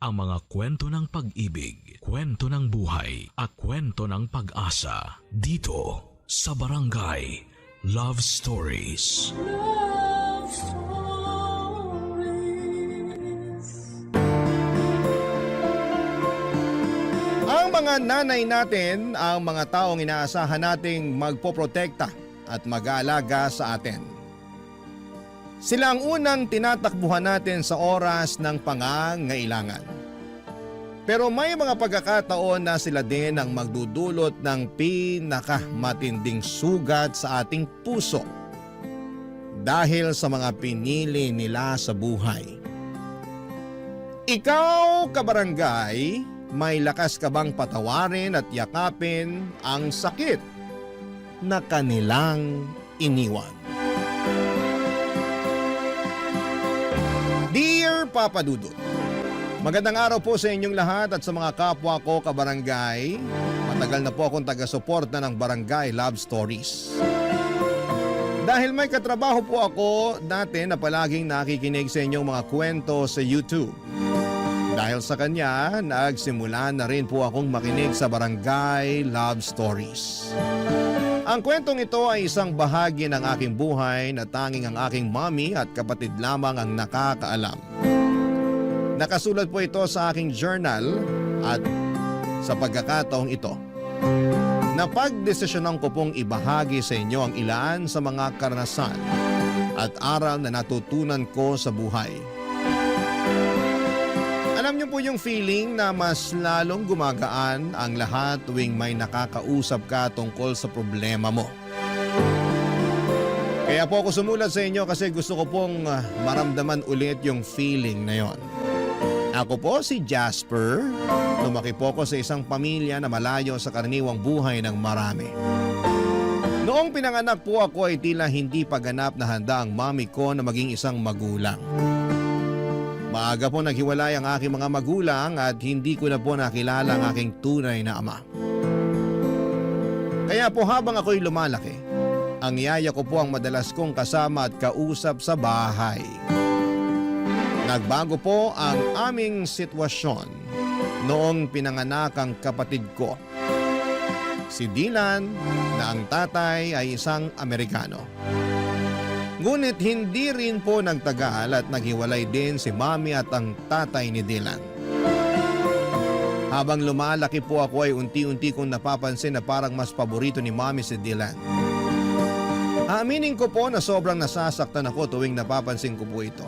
ang mga kwento ng pag-ibig, kwento ng buhay at kwento ng pag-asa dito sa Barangay Love Stories. Love Stories. Ang mga nanay natin, ang mga taong inaasahan nating magpoprotekta at mag-aalaga sa atin. Sila ang unang tinatakbuhan natin sa oras ng pangangailangan. Pero may mga pagkakataon na sila din ang magdudulot ng pinakamatinding sugat sa ating puso dahil sa mga pinili nila sa buhay. Ikaw, kabarangay, may lakas ka bang patawarin at yakapin ang sakit na kanilang iniwan? Dear Papa Dudut, magandang araw po sa inyong lahat at sa mga kapwa ko kabarangay. Matagal na po akong taga-suporta ng Barangay Love Stories. Dahil may katrabaho po ako dati na palaging nakikinig sa inyong mga kwento sa YouTube. Dahil sa kanya, nagsimula na rin po akong makinig sa Barangay Love Stories. Ang kwentong ito ay isang bahagi ng aking buhay na tanging ang aking mommy at kapatid lamang ang nakakaalam. Nakasulat po ito sa aking journal at sa pagkakataong ito, napagdesisyonan ko pong ibahagi sa inyo ang ilan sa mga karanasan at aral na natutunan ko sa buhay. Alam niyo po yung feeling na mas lalong gumagaan ang lahat tuwing may nakakausap ka tungkol sa problema mo. Kaya po ako sumulat sa inyo kasi gusto ko pong maramdaman ulit yung feeling na yon. Ako po si Jasper. Lumaki po ako sa isang pamilya na malayo sa karaniwang buhay ng marami. Noong pinanganak po ako ay tila hindi pa ganap na handa ang mami ko na maging isang magulang. Maaga po naghiwalay ang aking mga magulang at hindi ko na po nakilala ang aking tunay na ama. Kaya po habang ako'y lumalaki, ang yaya ko po ang madalas kong kasama at kausap sa bahay. Nagbago po ang aming sitwasyon noong pinanganak ang kapatid ko. Si Dylan na ang tatay ay isang Amerikano. Ngunit hindi rin po nagtagal at naghiwalay din si mami at ang tatay ni Dylan. Habang lumalaki po ako ay unti-unti kong napapansin na parang mas paborito ni mami si Dylan. Aaminin ko po na sobrang nasasaktan ako tuwing napapansin ko po ito.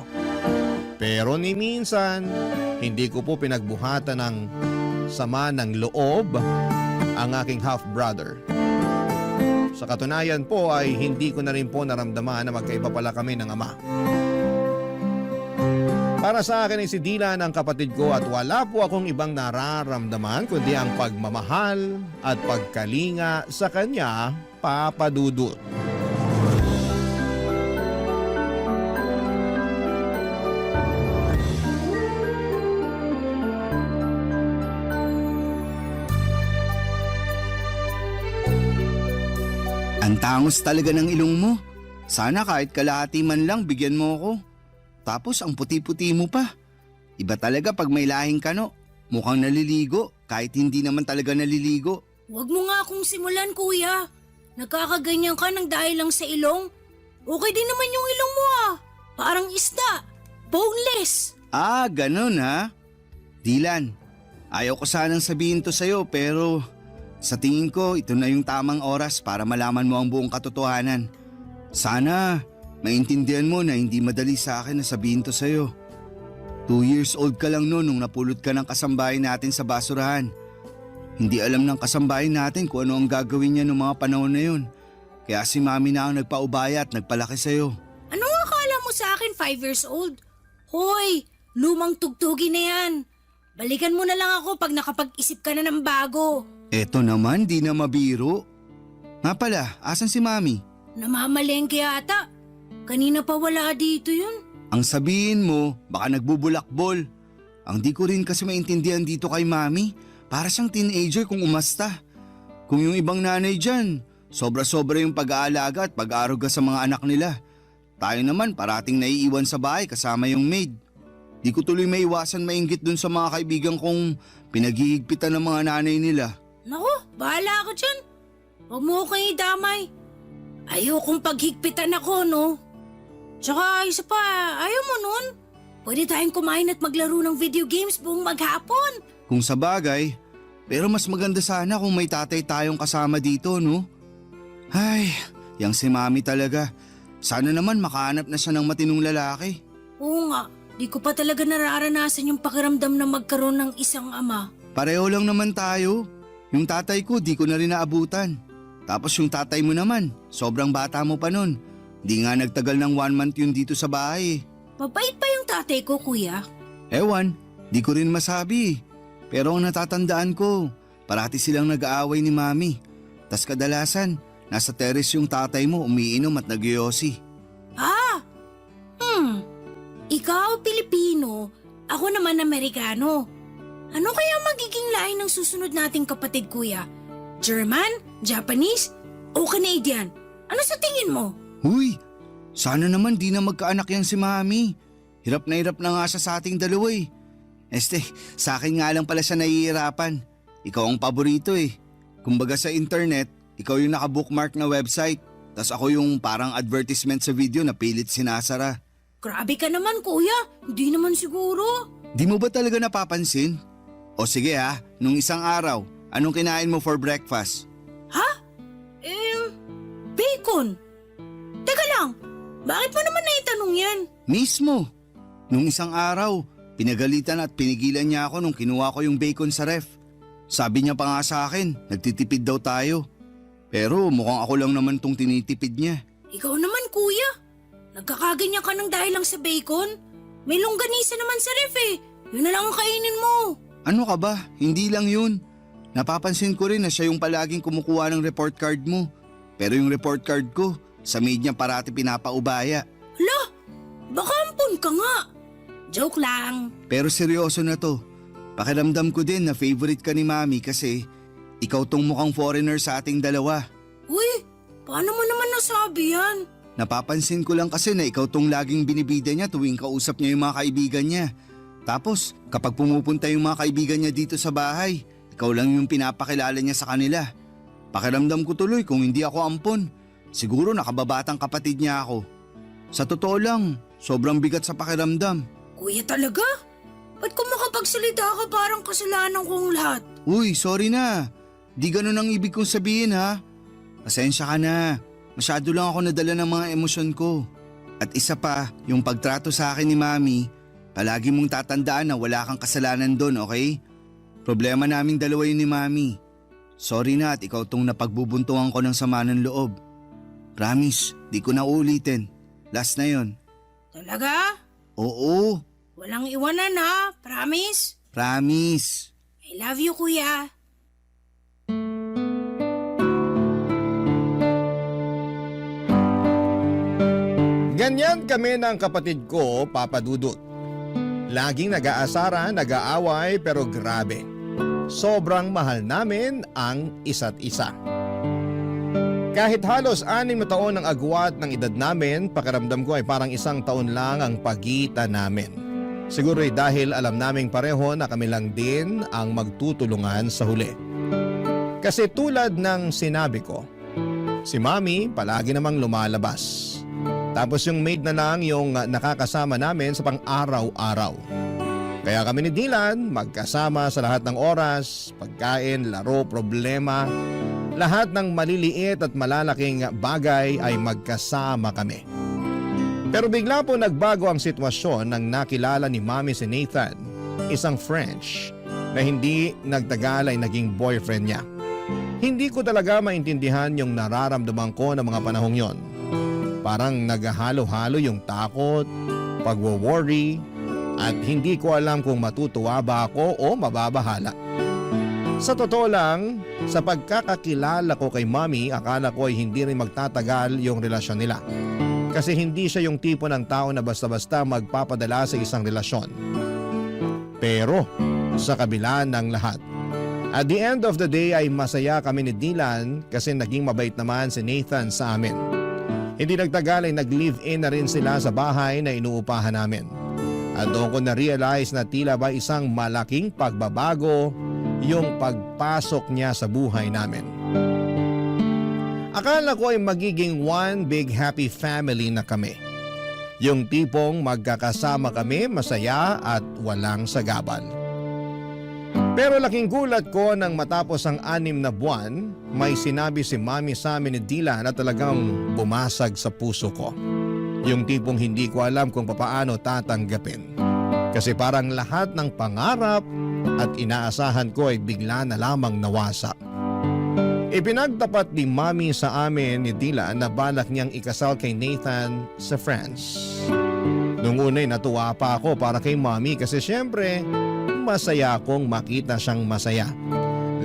Pero ni minsan, hindi ko po pinagbuhatan ng sama ng loob ang aking half-brother. Sa katunayan po ay hindi ko na rin po naramdaman na magkaiba pala kami ng ama. Para sa akin ay si Dylan ang kapatid ko at wala po akong ibang nararamdaman kundi ang pagmamahal at pagkalinga sa kanya, Papa Dudut. Ang tangos talaga ng ilong mo. Sana kahit kalahati man lang bigyan mo ako. Tapos ang puti-puti mo pa. Iba talaga pag may lahing ka, no? Mukhang naliligo kahit hindi naman talaga naliligo. Huwag mo nga akong simulan, kuya. Nagkakaganyan ka ng dahil lang sa ilong. Okay din naman yung ilong mo ah. Parang isda. Boneless. Ah, ganun ha? Dylan, ayaw ko sanang sabihin to sa'yo pero sa tingin ko ito na yung tamang oras para malaman mo ang buong katotohanan. Sana maintindihan mo na hindi madali sa akin na sabihin to sa'yo. 2 years old ka lang noon nung napulot ka ng kasambahay natin sa basurahan. Hindi alam ng kasambahay natin kung ano ang gagawin niya noong mga panahon na yun. Kaya si mami na ang nagpaubaya at nagpalaki sa'yo. Ano nga akala mo sa akin 5 years old? Hoy, lumang tugtugin na yan. Balikan mo na lang ako pag nakapag-isip ka na ng bago. Eto naman, di na mabiro. Nga pala, asan si mami? Namamalengke ata. Kanina pa wala dito yun. Ang sabihin mo, baka nagbubulakbol. Ang di ko rin kasi maintindihan dito kay mami. Para siyang teenager kung umasta. Kung yung ibang nanay dyan, sobra-sobra yung pag-aalaga at pag-aaruga sa mga anak nila. Tayo naman parating naiiwan sa bahay kasama yung maid. Di ko tuloy maiwasan mainggit dun sa mga kaibigan kong pinaghihigpitan ng mga nanay nila. Naku, bahala ka dyan. Huwag mo akong idamay. Ayokong paghigpitan ako, no? Tsaka isa pa, ayaw mo nun? Pwede tayong kumain at maglaro ng video games buong maghapon. Kung sa bagay, pero mas maganda sana kung may tatay tayong kasama dito, no? Ay, yang si Mami talaga. Sana naman makahanap na siya ng matinong lalaki. Oo nga, di ko pa talaga nararanasan yung pakiramdam na magkaroon ng isang ama. Pareho lang naman tayo. Yung tatay ko di ko na rin naabutan. Tapos yung tatay mo naman, sobrang bata mo pa nun. Di nga nagtagal ng 1 month yun dito sa bahay. Mabait pa yung tatay ko, kuya. Ewan, di ko rin masabi. Pero ang natatandaan ko, parati silang nag-aaway ni Mami. Tas kadalasan, nasa terrace yung tatay mo umiinom at nagyoyosi. Ikaw, Pilipino. Ako naman, Amerikano. Ano kaya magiging lahi ng susunod nating kapatid, kuya? German? Japanese? O Canadian? Ano sa tingin mo? Huy, sana naman di na magkaanak yan si Mami. Hirap na nga siya sa ating dalawa eh. Sa akin nga lang pala siya nahihirapan. Ikaw ang paborito eh. Kumbaga sa internet, ikaw yung nakabookmark na website. Tas ako yung parang advertisement sa video na pilit sinasara. Grabe ka naman, kuya. Hindi naman siguro. Di mo ba talaga napapansin? O sige ha, nung isang araw, anong kinain mo for breakfast? Bacon. Teka lang, bakit mo naman naitanong yan? Mismo. Nung isang araw, pinagalitan at pinigilan niya ako nung kinuha ko yung bacon sa ref. Sabi niya pa nga sa akin, nagtitipid daw tayo. Pero mukhang ako lang naman tong tinitipid niya. Ikaw naman, kuya. Nagkakaganyan ka ng dahil lang sa bacon? May longganisa naman sa ref eh. Yun na lang ang kainin mo. Ano ka ba? Hindi lang yun. Napapansin ko rin na siya yung palaging kumukuha ng report card mo. Pero yung report card ko, sa maid niya parati pinapaubaya. Hala, baka ampun ka nga. Joke lang. Pero seryoso na to. Pakiramdam ko din na favorite ka ni Mami kasi ikaw tong mukhang foreigner sa ating dalawa. Uy, paano mo naman nasabi yan? Napapansin ko lang kasi na ikaw tong laging binibida niya tuwing kausap niya yung mga kaibigan niya. Tapos kapag pumupunta yung mga kaibigan niya dito sa bahay, ikaw lang yung pinapakilala niya sa kanila. Pakiramdam ko tuloy kung hindi ako ampon. Siguro nakababatang kapatid niya ako. Sa totoo lang, sobrang bigat sa pakiramdam. Kuya talaga? Ba't kung makapagsalita ka parang kasalanan kong lahat? Uy, sorry na. Di ganun ang ibig kong sabihin ha. Pasensya ka na. Masyado lang ako nadala ng mga emosyon ko. At isa pa, yung pagtrato sa akin ni Mami, palagi mong tatandaan na wala kang kasalanan doon, okay? Problema naming dalawa yun ni Mami. Sorry na at ikaw tong napagbubuntungan ko ng sama ng loob. Promise, di ko na ulitin. Last na yon. Talaga? Oo, Walang iwanan ha, promise? promise. I love you, kuya. Ganyan kami ng kapatid ko, Papa Dudut. Laging nag-aasara, nag-aaway pero grabe. Sobrang mahal namin ang isa't isa. Kahit halos 6 na taon ang agwat ng edad namin, pakiramdam ko ay parang 1 taon lang ang pagitan namin. Siguro ay dahil alam naming pareho na kami lang din ang magtutulungan sa huli. Kasi tulad ng sinabi ko, si Mami palagi namang lumalabas. Tapos yung maid na lang yung nakakasama namin sa pang-araw-araw. Kaya kami ni Dylan magkasama sa lahat ng oras, pagkain, laro, problema. Lahat ng maliliit at malalaking bagay ay magkasama kami. Pero bigla po nagbago ang sitwasyon nang nakilala ni Mami si Nathan, isang French na hindi nagtagal ay naging boyfriend niya. Hindi ko talaga maintindihan yung nararamdaman ko ng mga panahong yon. Parang naghahalo-halo yung takot, pagwo-worry, at hindi ko alam kung matutuwa ba ako o mababahala. Sa totoo lang, sa pagkakakilala ko kay Mami, akala ko ay hindi rin magtatagal yung relasyon nila. Kasi hindi siya yung tipo ng tao na basta-basta magpapadala sa isang relasyon. Pero sa kabila ng lahat, at the end of the day ay masaya kami ni Dylan kasi naging mabait naman si Nathan sa amin. Hindi nagtagal ay nag-live-in na rin sila sa bahay na inuupahan namin. At doon ko na-realize na tila ba isang malaking pagbabago yung pagpasok niya sa buhay namin. Akala ko ay magiging one big happy family na kami. Yung tipong magkakasama kami masaya at walang sagabal. Pero laking gulat ko nang matapos ang 6 na buwan, may sinabi si Mami sa amin ni Dila na talagang bumasag sa puso ko. Yung tipong hindi ko alam kung papaano tatanggapin. Kasi parang lahat ng pangarap at inaasahan ko ay bigla na lamang nawasak. Ipinagtapat ni Mami sa amin ni Dila na balak niyang ikasal kay Nathan sa France. Nung una'y natuwa pa ako para kay Mami kasi syempre masaya akong makita siyang masaya.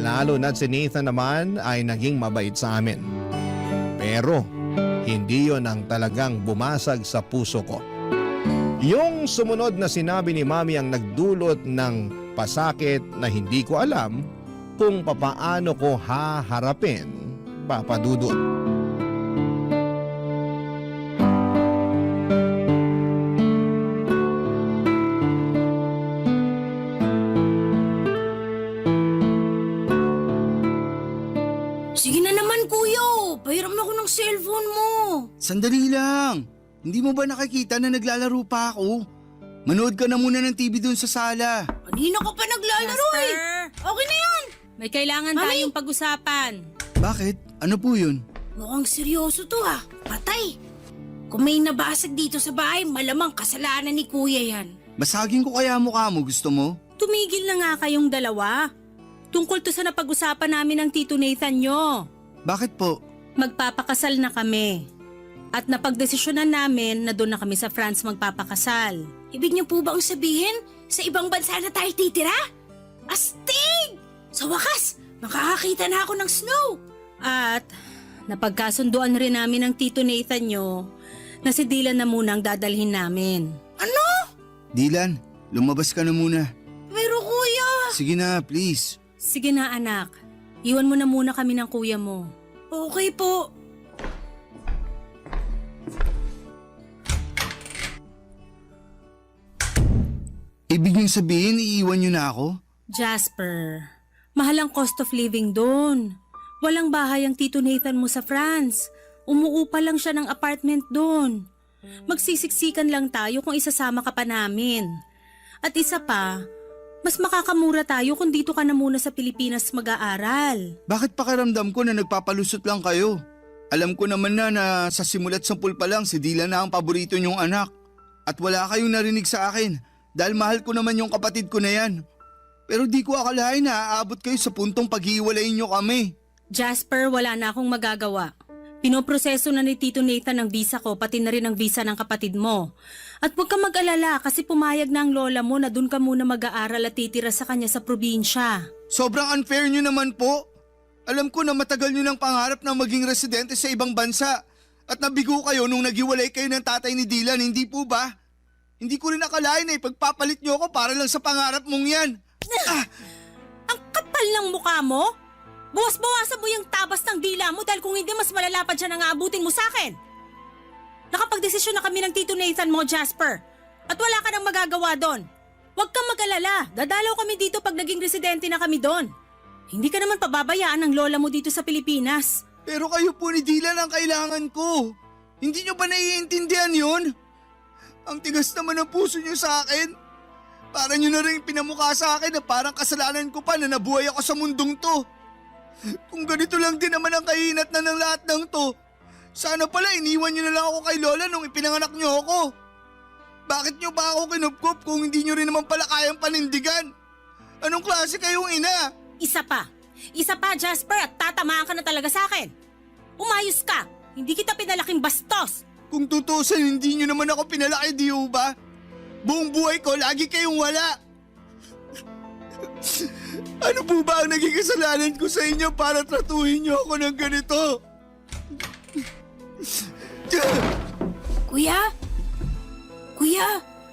Lalo na't si Nathan naman ay naging mabait sa amin. Pero hindi yon ang talagang bumasag sa puso ko. Yung sumunod na sinabi ni Mami ang nagdulot ng pasakit na hindi ko alam kung papaano ko haharapin, Papa Dudut. Sige na naman kuya, pahiram na ako ng cellphone mo. Sandali lang. Hindi mo ba nakikita na naglalaro pa ako? Manood ka na muna ng TV doon sa sala. Kanina ka pa naglalaro eh. Okay na yan. May kailangan Mami! tayong pag-usapan. Bakit? Ano po yun? Mukhang seryoso to ah. Patay. Kung may nabasag dito sa bahay, malamang kasalanan ni kuya yan. Basagin ko kaya mukha mo, gusto mo? Tumigil na nga kayong dalawa. Tungkol to sa napag-usapan namin ng Tito Nathan nyo. Bakit po? Magpapakasal na kami. At napagdesisyonan namin na doon na kami sa France magpapakasal. Ibig niyo po bang sabihin, sa ibang bansa na tayo titira? Astig! Sa wakas, makakakita na ako ng snow. At napagkasunduan rin namin ng Tito Nathan nyo na si Dylan na muna ang dadalhin namin. Ano? Dylan, lumabas ka na muna. Pero kuya... Sige na, please. Sige na anak, iwan mo na muna kami ng kuya mo. Okay po. Ibig niyong sabihin, iiwan niyo na ako? Jasper, mahal ang cost of living doon. Walang bahay ang Tito Nathan mo sa France. Umuupa lang siya ng apartment doon. Magsisiksikan lang tayo kung isasama ka pa namin. At isa pa, mas makakamura tayo kung dito ka na muna sa Pilipinas mag-aaral. Bakit pakiramdam ko na nagpapalusot lang kayo? Alam ko naman na sa simulat sampul pa lang si Dylan na ang paborito niyong anak. At wala kayong narinig sa akin dahil mahal ko naman yung kapatid ko na yan. Pero di ko akalain na aabot kayo sa puntong paghiwalayin niyo kami. Jasper, wala na akong magagawa. Pinoproseso na ni Tito Nathan ang visa ko pati na rin ang visa ng kapatid mo. At huwag ka mag-alala kasi pumayag na ang lola mo na dun ka muna mag-aaral at titira sa kanya sa probinsya. Sobrang unfair niyo naman po. Alam ko na matagal niyo ng pangarap na maging residente sa ibang bansa. At nabigo kayo nung naghiwalay kayo ng tatay ni Dylan, hindi po ba? Hindi ko rin akalain na ipagpapalit niyo ako para lang sa pangarap mong yan. Ang kapal ng mukha mo? Buwas-bawasan mo yung tabas ng dila mo dahil kung hindi mas malala pa dyan ang aabutin mo sa akin. Nakapagdesisyon na kami ng Tito Nathan mo, Jasper. At wala ka nang magagawa doon. Huwag kang mag-alala. Dadalaw kami dito pag naging residente na kami doon. Hindi ka naman pababayaan ng lola mo dito sa Pilipinas. Pero kayo po ni Dylan ang kailangan ko. Hindi niyo ba naiintindihan yun? Ang tigas naman ng puso niyo sa akin. Para niyo na rin pinamukha sa akin na parang kasalanan ko pa na nabuhay ako sa mundong to. Kung ganito lang din naman ang kahinat na ng lahat ng to, sana pala iniwan niyo na lang ako kay Lola nung ipinanganak niyo ako. Bakit niyo pa ako kinupkup kung hindi niyo rin naman pala kayang panindigan? Anong klase kayong ina? Isa pa, Jasper, at tatamaan ka na talaga sa akin. Umayos ka. Hindi kita pinalaking bastos. Kung tutusin, hindi niyo naman ako pinalaki, di ba? Buong buhay ko, lagi kayong wala. Ano po ba ang naging kasalanan ko sa inyo para tratuhin niyo ako ng ganito? Kuya? Kuya,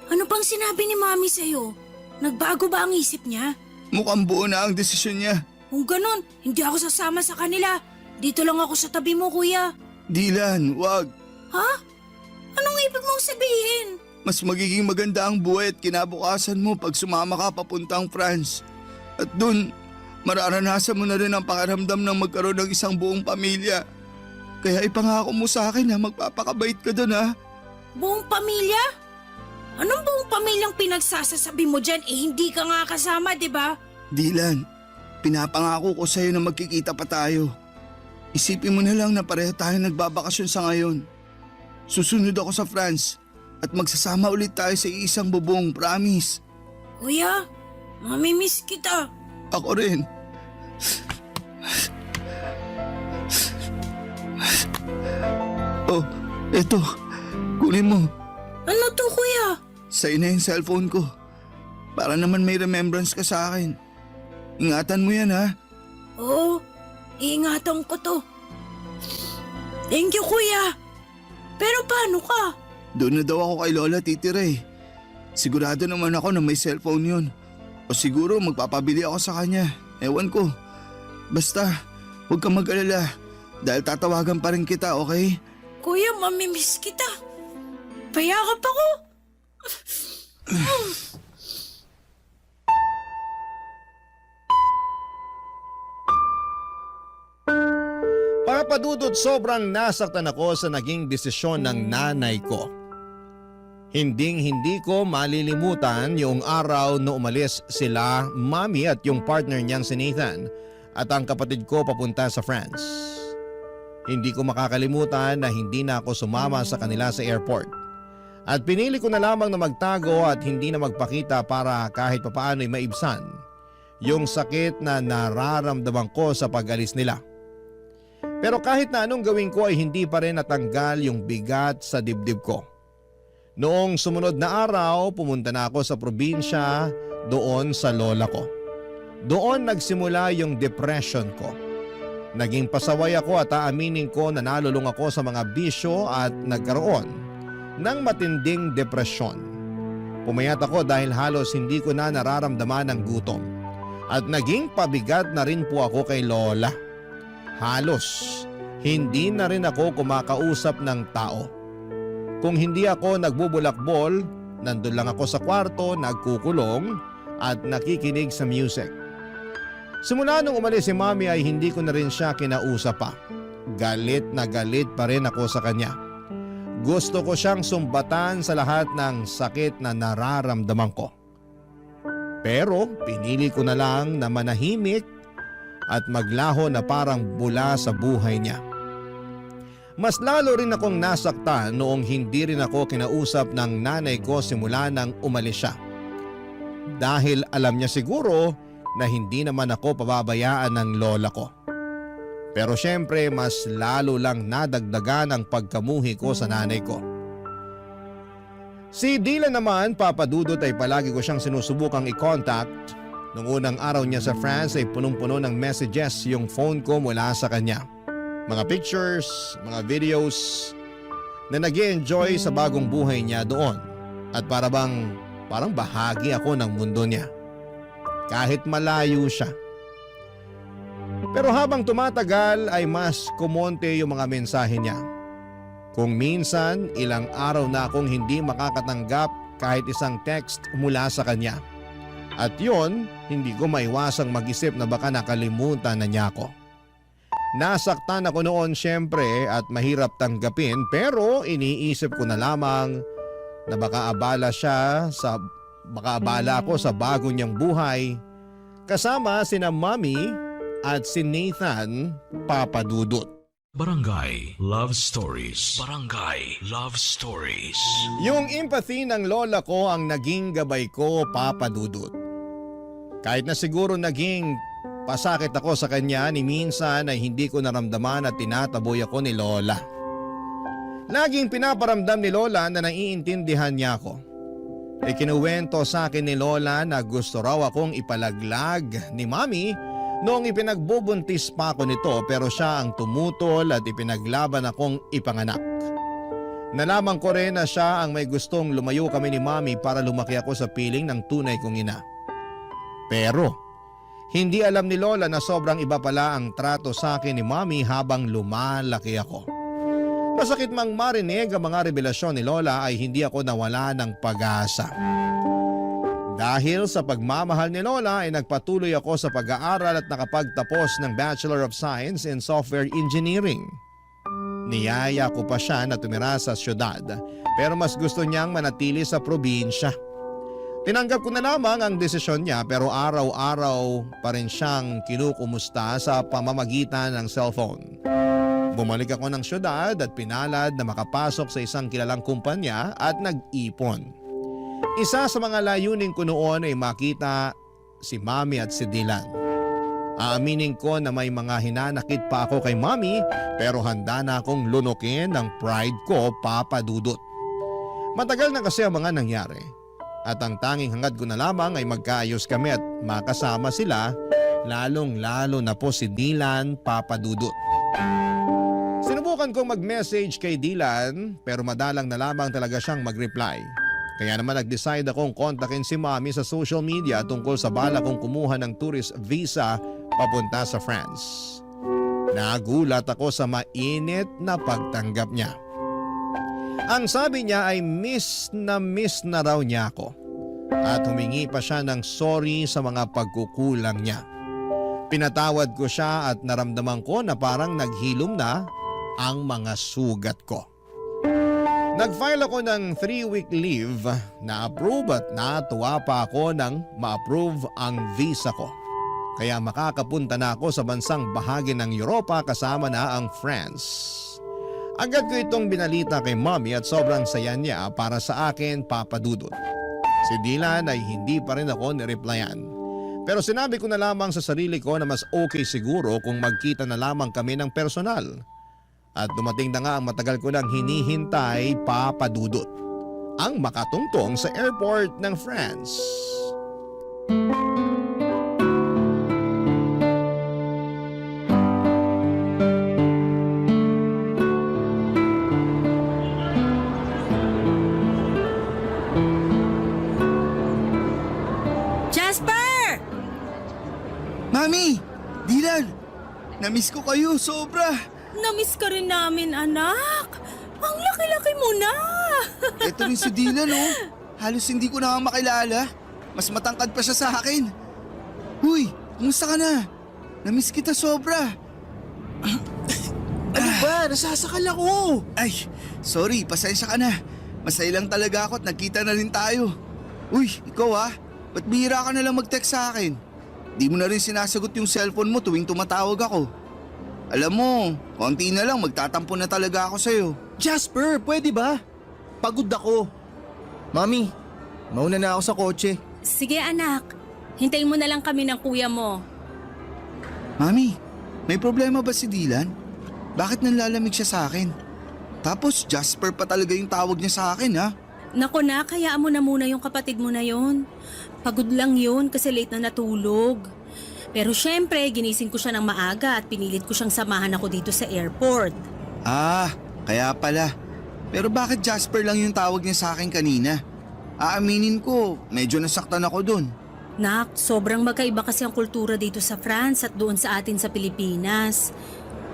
ano pang sinabi ni Mami sa'yo? Nagbago ba ang isip niya? Mukhang buo na ang desisyon niya. Kung ganun, hindi ako sasama sa kanila. Dito lang ako sa tabi mo, kuya. Dylan, wag. Ha? Anong ibig mong sabihin? mas magiging maganda ang buhay at kinabukasan mo pag sumama ka papuntang France. At dun, mararanasan mo na rin ang pakiramdam ng magkaroon ng isang buong pamilya. Kaya ipangako mo sa akin na magpapakabait ka dun ha. Buong pamilya? Anong buong pamilyang pinagsasasabi mo dyan? Hindi ka nga kasama, di ba? Dylan, pinapangako ko sa'yo na magkikita pa tayo. Isipin mo na lang na pareho tayo nagbabakasyon sa ngayon. Susunod ako sa France at magsasama ulit tayo sa isang bubong, promise. Kuya, mamimiss kita. Ako rin. Oh, eto. Kunin mo. Ano to, kuya? Sa'yo na yung cellphone ko. Para naman may remembrance ka sa akin. Ingatan mo yan ha. Oo, iingatan ko to. Thank you, kuya. Pero paano ka? Doon na daw ako kay Lola titira eh. Sigurado naman ako na may cellphone yun. O siguro magpapabili ako sa kanya. Ewan ko. Basta, huwag kang mag-alala. Dahil tatawagan pa rin kita, okay? Kuya, mamimiss kita. Payakap ako. Papadudot, sobrang nasaktan ako sa naging desisyon ng nanay ko. Hindi ko malilimutan yung araw na umalis sila, Mami at yung partner niyang si Nathan at ang kapatid ko papunta sa France. Hindi ko makakalimutan na hindi na ako sumama sa kanila sa airport. At pinili ko na lamang na magtago at hindi na magpakita para kahit papaano'y maibsan yung sakit na nararamdaman ko sa pag-alis nila. Pero kahit na anong gawin ko ay hindi pa rin natanggal yung bigat sa dibdib ko. Noong sumunod na araw, pumunta na ako sa probinsya doon sa lola ko. Doon nagsimula yung depression ko. Naging pasaway ako at aaminin ko na nalulung ako sa mga bisyo at nagkaroon ng matinding depresyon. Pumayat ako dahil halos hindi ko na nararamdaman ang gutom. At naging pabigat na rin po ako kay lola. Halos hindi na rin ako kumakausap ng tao. Kung hindi ako nagbubulakbol, nandun lang ako sa kwarto, nagkukulong at nakikinig sa music. Simula nung umalis si Mami ay hindi ko na rin siya kinausap pa. Galit na galit pa rin ako sa kanya. Gusto ko siyang sumbatan sa lahat ng sakit na nararamdaman ko. Pero pinili ko na lang na manahimik at maglaho na parang bula sa buhay niya. Mas lalo rin akong nasaktan noong hindi rin ako kinausap ng nanay ko simula nang umalis siya. Dahil alam niya siguro na hindi naman ako pababayaan ng lola ko. Pero syempre mas lalo lang nadagdagan ang pagkamuhi ko sa nanay ko. Si Dylan naman, papadudot, ay palagi ko siyang sinusubukang i-contact. Nung unang araw niya sa France ay punong-puno ng messages yung phone ko mula sa kanya. Mga pictures, mga videos na nag-i-enjoy sa bagong buhay niya doon. At parang bahagi ako ng mundo niya. Kahit malayo siya. Pero habang tumatagal ay mas kumonte yung mga mensahe niya. Kung minsan, ilang araw na akong hindi makakatanggap kahit isang text mula sa kanya. At yon, hindi ko maiwasang mag-isip na baka nakalimutan na niya ako. Nasaktan ako noon syempre at mahirap tanggapin, pero iniisip ko na lamang na baka abala ako sa bago niyang buhay kasama sina Mami at si Nathan, papadudot. Barangay Love Stories. Barangay Love Stories. Yung empathy ng lola ko ang naging gabay ko, papadudot. Kahit na siguro naging pasakit ako sa kanya, ni minsan ay hindi ko naramdaman at tinataboy ako ni lola. Laging pinaparamdam ni lola na naiintindihan niya ako. Ikinuwento sa akin ni lola na gusto raw akong ipalaglag ni Mami noong ipinagbubuntis pa ako nito, pero siya ang tumutol at ipinaglaban akong ipanganak. Nalaman ko rin na siya ang may gustong lumayo kami ni Mami para lumaki ako sa piling ng tunay kong ina. Pero hindi alam ni lola na sobrang iba pala ang trato sa akin ni Mami habang lumalaki ako. Masakit mang marinig ang mga revelasyon ni Lola ay hindi ako nawala ng pag-asa. Dahil sa pagmamahal ni Lola ay nagpatuloy ako sa pag-aaral at nakapagtapos ng Bachelor of Science in Software Engineering. Niyaya ko pa siya na tumira sa syudad pero mas gusto niyang manatili sa probinsya. Tinanggap ko na lamang ang desisyon niya pero araw-araw pa rin siyang kinukumusta sa pamamagitan ng cellphone. Bumalik ako ng syudad at pinalad na makapasok sa isang kilalang kumpanya at nag-ipon. Isa sa mga layunin ko noon ay makita si Mami at si Dylan. Aaminin ko na may mga hinanakit pa ako kay Mami pero handa na akong lunukin ng pride ko, Papa Dudut. Matagal na kasi ang mga nangyari at ang tanging hangad ko na lamang ay magkaayos kami at makasama sila, lalong-lalo na po si Dylan, Papa Dudut. Sinubukan kong mag-message kay Dylan pero madalang na lamang talaga siyang mag-reply. Kaya naman nag-decide akong kontakin si Mami sa social media tungkol sa bala kong kumuha ng tourist visa papunta sa France. Nagulat ako sa mainit na pagtanggap niya. Ang sabi niya ay miss na raw niya ako at humingi pa siya ng sorry sa mga pagkukulang niya. Pinatawad ko siya at naramdaman ko na parang naghilom na ang mga sugat ko. Nag-file ako ng 3-week leave na approve at natuwa pa ako nang ma-approve ang visa ko. Kaya makakapunta na ako sa bansang bahagi ng Europa kasama na ang France. Agad ko itong binalita kay Mommy at sobrang saya niya para sa akin, Papa Dudut. Si Dylan ay hindi pa rin ako nireplyan. Pero sinabi ko na lamang sa sarili ko na mas okay siguro kung magkita na lamang kami ng personal. At dumating na nga ang matagal ko nang hinihintay, Papa Dudut. Ang makatungtong sa airport ng France. Jasper! Mami! Dylan! Namiss ko kayo, sobra! Namiss ka rin namin, anak. Ang laki-laki mo na. Ito rin si Dylan, oh. Halos hindi ko na makilala. Mas matangkad pa siya sa akin. Huy, kumusta ka na? Namiss kita sobra. Ano ba? Nasasakal ako. Ay, sorry, pasensya ka na. Masaya lang talaga ako at nagkita na rin tayo. Uy, ikaw ba't bihira ka na lang mag-text sa akin? Di mo na rin sinasagot yung cellphone mo tuwing tumatawag ako. Alam mo, konti na lang magtatampo na talaga ako sa'yo. Jasper, pwede ba? Pagod ako. Mami, mauna na ako sa kotse. Sige anak, hintayin mo na lang kami ng kuya mo. Mami, may problema ba si Dylan? Bakit nanlalamig siya sa akin? Tapos Jasper pa talaga yung tawag niya sa akin, ha? Naku na, kayaan mo na muna yung kapatid mo na yon. Pagod lang yun kasi late na natulog. Pero syempre, ginising ko siya ng maaga at pinilit ko siyang samahan ako dito sa airport. Ah, kaya pala. Pero bakit Jasper lang yung tawag niya sa akin kanina? Aaminin ko, medyo nasaktan ako dun. Nak, sobrang magkaiba kasi ang kultura dito sa France at doon sa atin sa Pilipinas.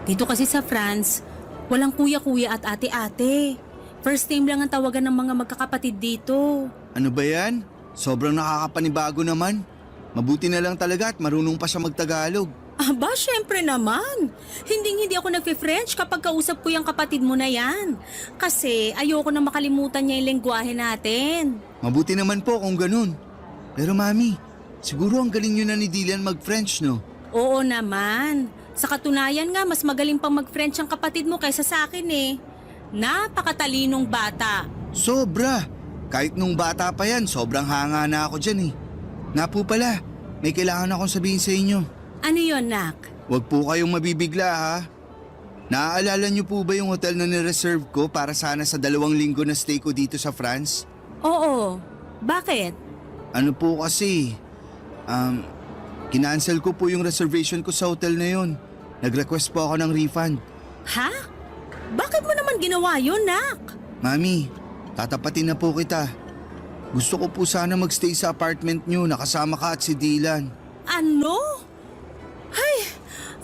Dito kasi sa France, walang kuya-kuya at ate-ate. First name lang ang tawagan ng mga magkakapatid dito. Ano ba yan? Sobrang nakakapanibago naman. Mabuti na lang talaga at marunong pa siya magtagalog. Aba, syempre naman. Hindi ako nagfe-French kapag kausap ko yung kapatid mo na yan. Kasi ayoko na makalimutan niya yung lengguwahe natin. Mabuti naman po kung ganun. Pero mami, siguro ang galing nyo na ni Dylan mag-French, no? Oo naman. Sa katunayan nga, mas magaling pang mag-French ang kapatid mo kaysa sa akin eh. Napakatalinong bata. Sobra! Kahit nung bata pa yan, sobrang hanga na ako dyan eh. Nga po pala, may kailangan akong sabihin sa inyo. Ano yon, Nak? Huwag po kayong mabibigla ha. Naaalala niyo po ba yung hotel na nireserve ko para sana sa 2 linggo na stay ko dito sa France? Oo. Bakit? Ano po kasi, kinancel ko po yung reservation ko sa hotel na yon. Nag-request po ako ng refund. Ha? Bakit mo naman ginawa yun, Nak? Mami, tatapatin na po kita. Gusto ko po sana magstay sa apartment niyo, nakasama ka at si Dylan. Ano? Ay,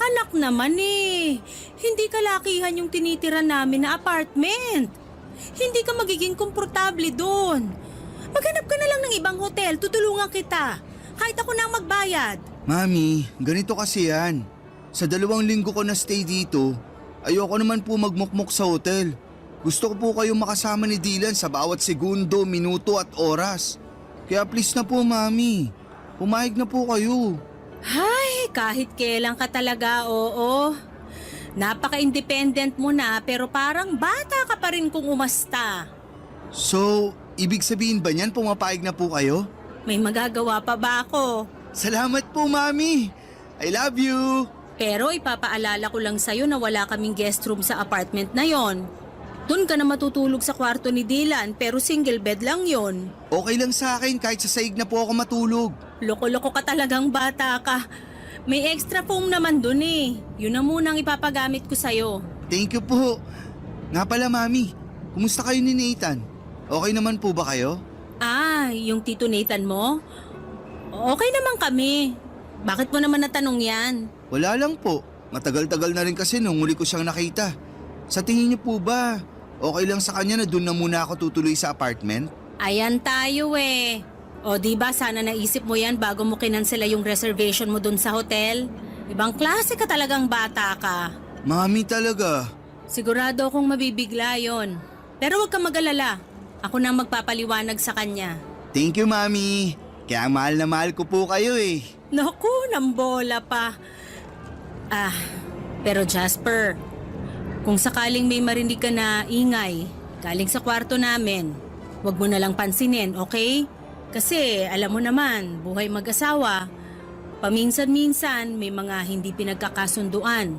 Anak naman eh, hindi kalakihan yung tinitira namin na apartment. Hindi ka magiging komportable doon. Maghanap ka na lang ng ibang hotel, tutulungan kita. Kahit ako na ang magbayad. Mami, ganito kasi yan. Sa 2 linggo ko na stay dito, ayoko naman po magmukmok sa hotel. Gusto ko po kayong makasama ni Dylan sa bawat segundo, minuto at oras. Kaya please na po, Mami. Pumayag na po kayo. Ay, kahit kailan ka talaga, oo. Napaka-independent mo na pero parang bata ka pa rin kung umasta. So, ibig sabihin ba niyan pumapayag na po kayo? May magagawa pa ba ako? Salamat po, Mami. I love you. Pero ipapaalala ko lang sa'yo na wala kaming guest room sa apartment na yon. Doon ka na matutulog sa kwarto ni Dylan pero single bed lang yon. Okay lang sa akin kahit sa saig na po ako matulog. Loko-loko ka talagang bata ka. May extra foam naman dun eh. Yun na munang ipapagamit ko sa'yo. Thank you po. Nga pala, Mami. Kumusta kayo ni Nathan? Okay naman po ba kayo? Ah, yung Tito Nathan mo? Okay naman kami. Bakit mo naman natanong yan? Wala lang po. Matagal-tagal na rin kasi nung huli ko siyang nakita. Sa tingin niyo po ba, okay lang sa kanya na doon na muna ako tutuloy sa apartment? Ayan tayo eh. O diba sana naisip mo yan bago mo kinansela yung reservation mo dun sa hotel? Ibang klase ka talagang bata ka. Mami talaga. Sigurado akong mabibigla yon. Pero huwag kang mag-alala. Ako na ang magpapaliwanag sa kanya. Thank you, Mami. Kaya mahal na mahal ko po kayo eh. Naku, nambola pa. Pero Jasper, kung sakaling may marinig ka na ingay galing sa kwarto namin, huwag mo na lang pansinin, okay? Kasi alam mo naman, buhay mag-asawa, paminsan-minsan may mga hindi pinagkakasunduan.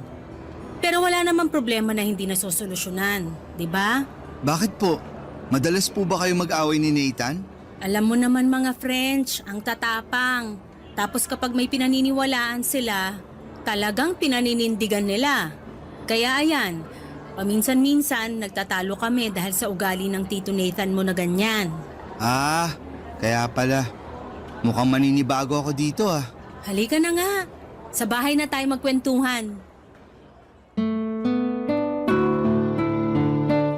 Pero wala namang problema na hindi nasosolusyonan, di ba? Bakit po? Madalas po ba kayo mag-away ni Nathan? Alam mo naman mga French, ang tatapang. Tapos kapag may pinaniniwalaan sila, talagang pinaninindigan nila. Kaya ayan, paminsan-minsan nagtatalo kami dahil sa ugali ng Tito Nathan mo na ganyan. Ah, kaya pala. Mukhang maninibago ako dito ah. Halika na nga, sa bahay na tayo magkwentuhan.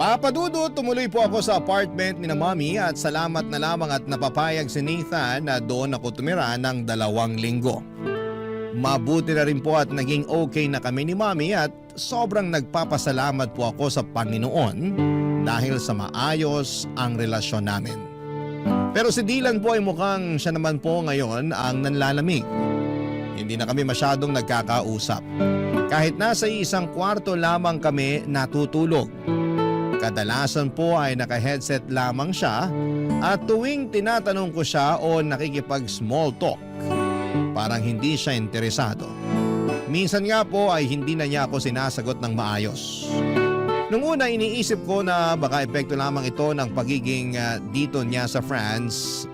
Papadudo, tumuloy po ako sa apartment ni na Mami at salamat na lamang at napapayag si Nathan na doon ako tumira ng 2 linggo. Mabuti na rin po at naging okay na kami ni Mami at sobrang nagpapasalamat po ako sa Panginoon dahil sa maayos ang relasyon namin. Pero si Dylan po ay mukhang siya naman po ngayon ang nanlalamig. Hindi na kami masyadong nagkakausap. Kahit nasa isang kwarto lamang kami natutulog. Kadalasan po ay naka-headset lamang siya at tuwing tinatanong ko siya o nakikipag-small talk, parang hindi siya interesado. Minsan nga po ay hindi na niya ako sinasagot ng maayos. Nung una iniisip ko na baka epekto lamang ito ng pagiging dito niya sa France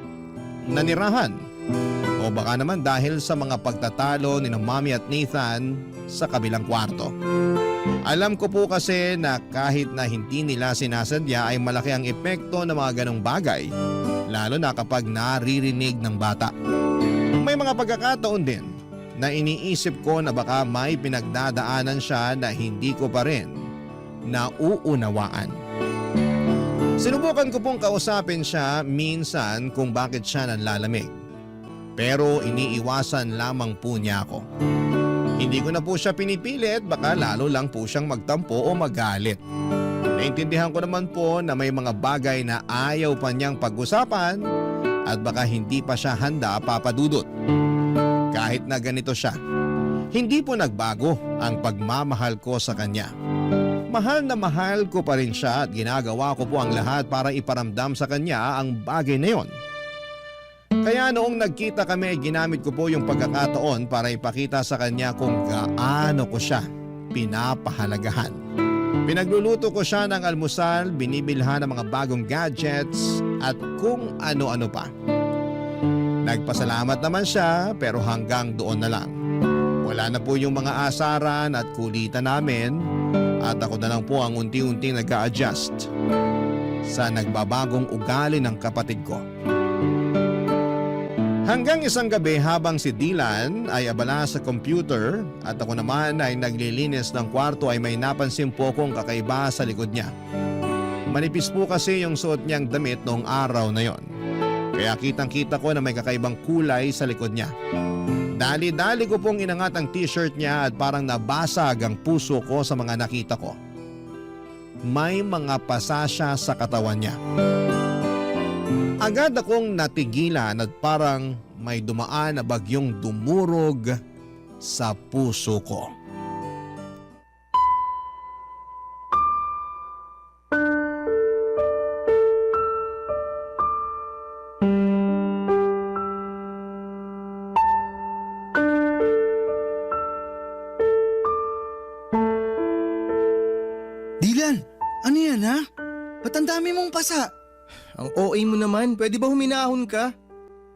nanirahan. O baka naman dahil sa mga pagtatalo ni Mami at Nathan sa kabilang kwarto. Alam ko po kasi na kahit na hindi nila sinasadya ay malaki ang epekto ng mga ganong bagay. Lalo na kapag naririnig ng bata. May mga pagkakataon din na iniisip ko na baka may pinagdadaanan siya na hindi ko pa rin nauunawaan. Sinubukan ko pong kausapin siya minsan kung bakit siya nanlalamig. Pero iniiwasan lamang po niya ako. Hindi ko na po siya pinipilit, baka lalo lang po siyang magtampo o magalit. Naintindihan ko naman po na may mga bagay na ayaw pa niyang pag-usapan at baka hindi pa siya handa papadudot. Kahit na ganito siya, hindi po nagbago ang pagmamahal ko sa kanya. Mahal na mahal ko pa rin siya at ginagawa ko po ang lahat para iparamdam sa kanya ang bagay na yon. Kaya noong nagkita kami, ginamit ko po yung pagkakataon para ipakita sa kanya kung gaano ko siya pinapahalagahan. Pinagluluto ko siya ng almusal, binibilhan ng mga bagong gadgets at kung ano-ano pa. Nagpasalamat naman siya pero hanggang doon na lang. Wala na po yung mga asaran at kulitan namin at ako na lang po ang unti-unting nag-a-adjust sa nagbabagong ugali ng kapatid ko. Hanggang isang gabi habang si Dylan ay abala sa computer at ako naman ay naglilinis ng kwarto ay may napansin po kong kakaiba sa likod niya. Manipis po kasi yung suot niyang damit noong araw na yon. Kaya kitang-kita ko na may kakaibang kulay sa likod niya. Dali-dali ko pong inangat ang t-shirt niya at parang nabasag ang puso ko sa mga nakita ko. May mga pasa siya sa katawan niya. Agad akong natigilan at parang may dumaan na bagyong dumurog sa puso ko. Dylan, ano yan ha? Ba't ang dami mong pasa? Ang OA mo naman, pwede ba huminahon ka?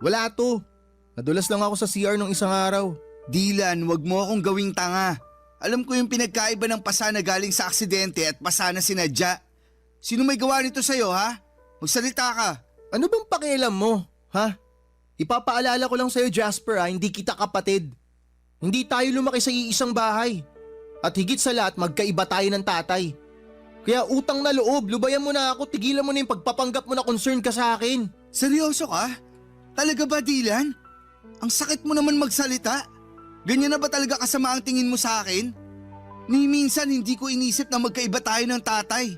Wala to. Nadulas lang ako sa CR nung isang araw. Dylan, wag mo akong gawing tanga. Alam ko yung pinagkaiba ng pasa na galing sa aksidente at pasa na sinadya. Sino may gawa nito sa'yo ha? Magsalita ka. Ano bang pakialam mo, ha? Ipapaalala ko lang sa'yo, Jasper, hindi kita kapatid. Hindi tayo lumaki sa iisang bahay. At higit sa lahat, magkaiba tayo ng tatay. Kaya utang na loob, lubayan mo na ako, tigilan mo na yung pagpapanggap mo na concern ka sa akin. Seryoso ka? Talaga ba, Dylan? Ang sakit mo naman magsalita. Ganyan na ba talaga kasama ang tingin mo sa akin? Ni minsan hindi ko inisip na magkaiba tayo ng tatay.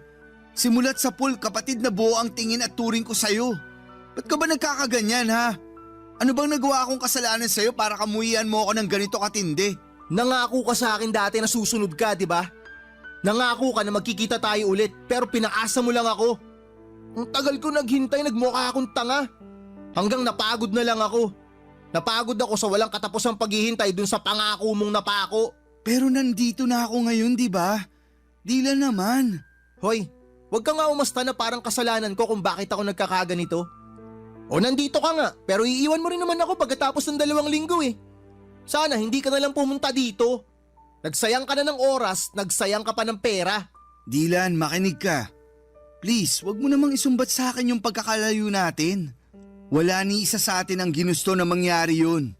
Simulat sa pool, kapatid na buo ang tingin at turing ko sa'yo. Ba't ka ba nagkakaganyan ha? Ano bang nagawa akong kasalanan sa'yo para kamuhian mo ako ng ganito katindi? Nangako ka sa akin dati na susunod ka, di ba? Nangako ka na magkikita tayo ulit, pero pinaasa mo lang ako. Ang tagal ko naghintay, nagmukha akong tanga. Hanggang napagod na lang ako. Napagod ako sa walang katapusang paghihintay dun sa pangako mong napako. Pero nandito na ako ngayon, di ba? Dylan naman. Hoy, wag ka nga umasta na parang kasalanan ko kung bakit ako nagkakaganito. O nandito ka nga, pero iiwan mo rin naman ako pagkatapos ng 2 linggo eh. Sana hindi ka na lang pumunta dito. Nagsayang ka na ng oras, nagsayang ka pa ng pera. Dylan, makinig ka. Please, wag mo namang isumbat sa akin yung pagkakalayo natin. Wala ni isa sa atin ang ginusto na mangyari yun.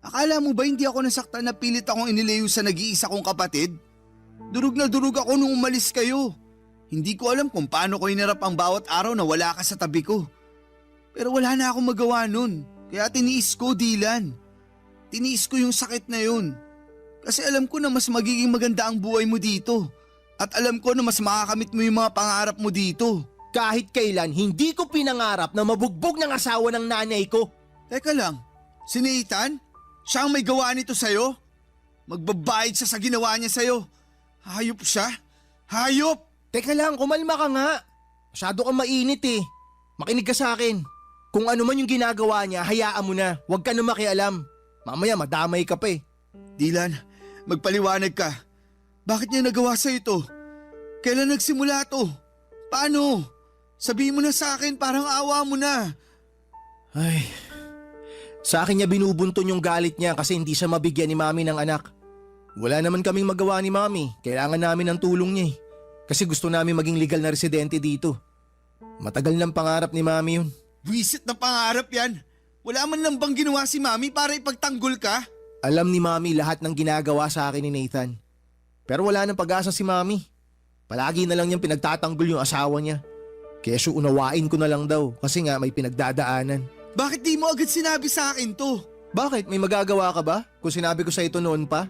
Akala mo ba hindi ako nasaktan na pilit akong inilayo sa nag-iisa kong kapatid? Durog na durog ako nung umalis kayo. Hindi ko alam kung paano ko hinarap ang bawat araw na wala ka sa tabi ko. Pero wala na akong magawa nun. Kaya tiniis ko, Dylan. Tiniis ko yung sakit na yun. Kasi alam ko na mas magiging maganda ang buhay mo dito. At alam ko na mas makakamit mo yung mga pangarap mo dito. Kahit kailan, hindi ko pinangarap na mabugbog ng asawa ng nanay ko. Teka lang, si Nathan? Siya ang may gawa nito sa'yo? Magbabayad siya sa ginawa niya sa'yo. Hayop siya? Hayop! Teka lang, kumalma ka nga. Masyado kang mainit eh. Makinig ka sa akin. Kung ano man yung ginagawa niya, hayaan mo na. Huwag ka na makialam. Mamaya madamay ka pa eh. Dylan, magpaliwanag ka. Bakit niya nagawa sa'yo ito? Kailan nagsimula to? Paano? Sabihin mo na sa akin, parang awa mo na. Ay, sa akin niya binubunton yung galit niya kasi hindi siya mabigyan ni Mami ng anak. Wala naman kaming magawa ni Mami. Kailangan namin ng tulong niya eh. Kasi gusto namin maging legal na residente dito. Matagal ng pangarap ni Mami yun. Buwisit na pangarap yan. Wala man lang bang ginawa si Mami para ipagtanggol ka? Alam ni Mami lahat ng ginagawa sa akin ni Nathan. Pero wala nang pag-asa si Mami. Palagi na lang niyang pinagtatanggol yung asawa niya. Kaya siya unawain ko na lang daw kasi nga may pinagdadaanan. Bakit di mo agad sinabi sa akin to? Bakit? May magagawa ka ba? Kung sinabi ko sa ito noon pa?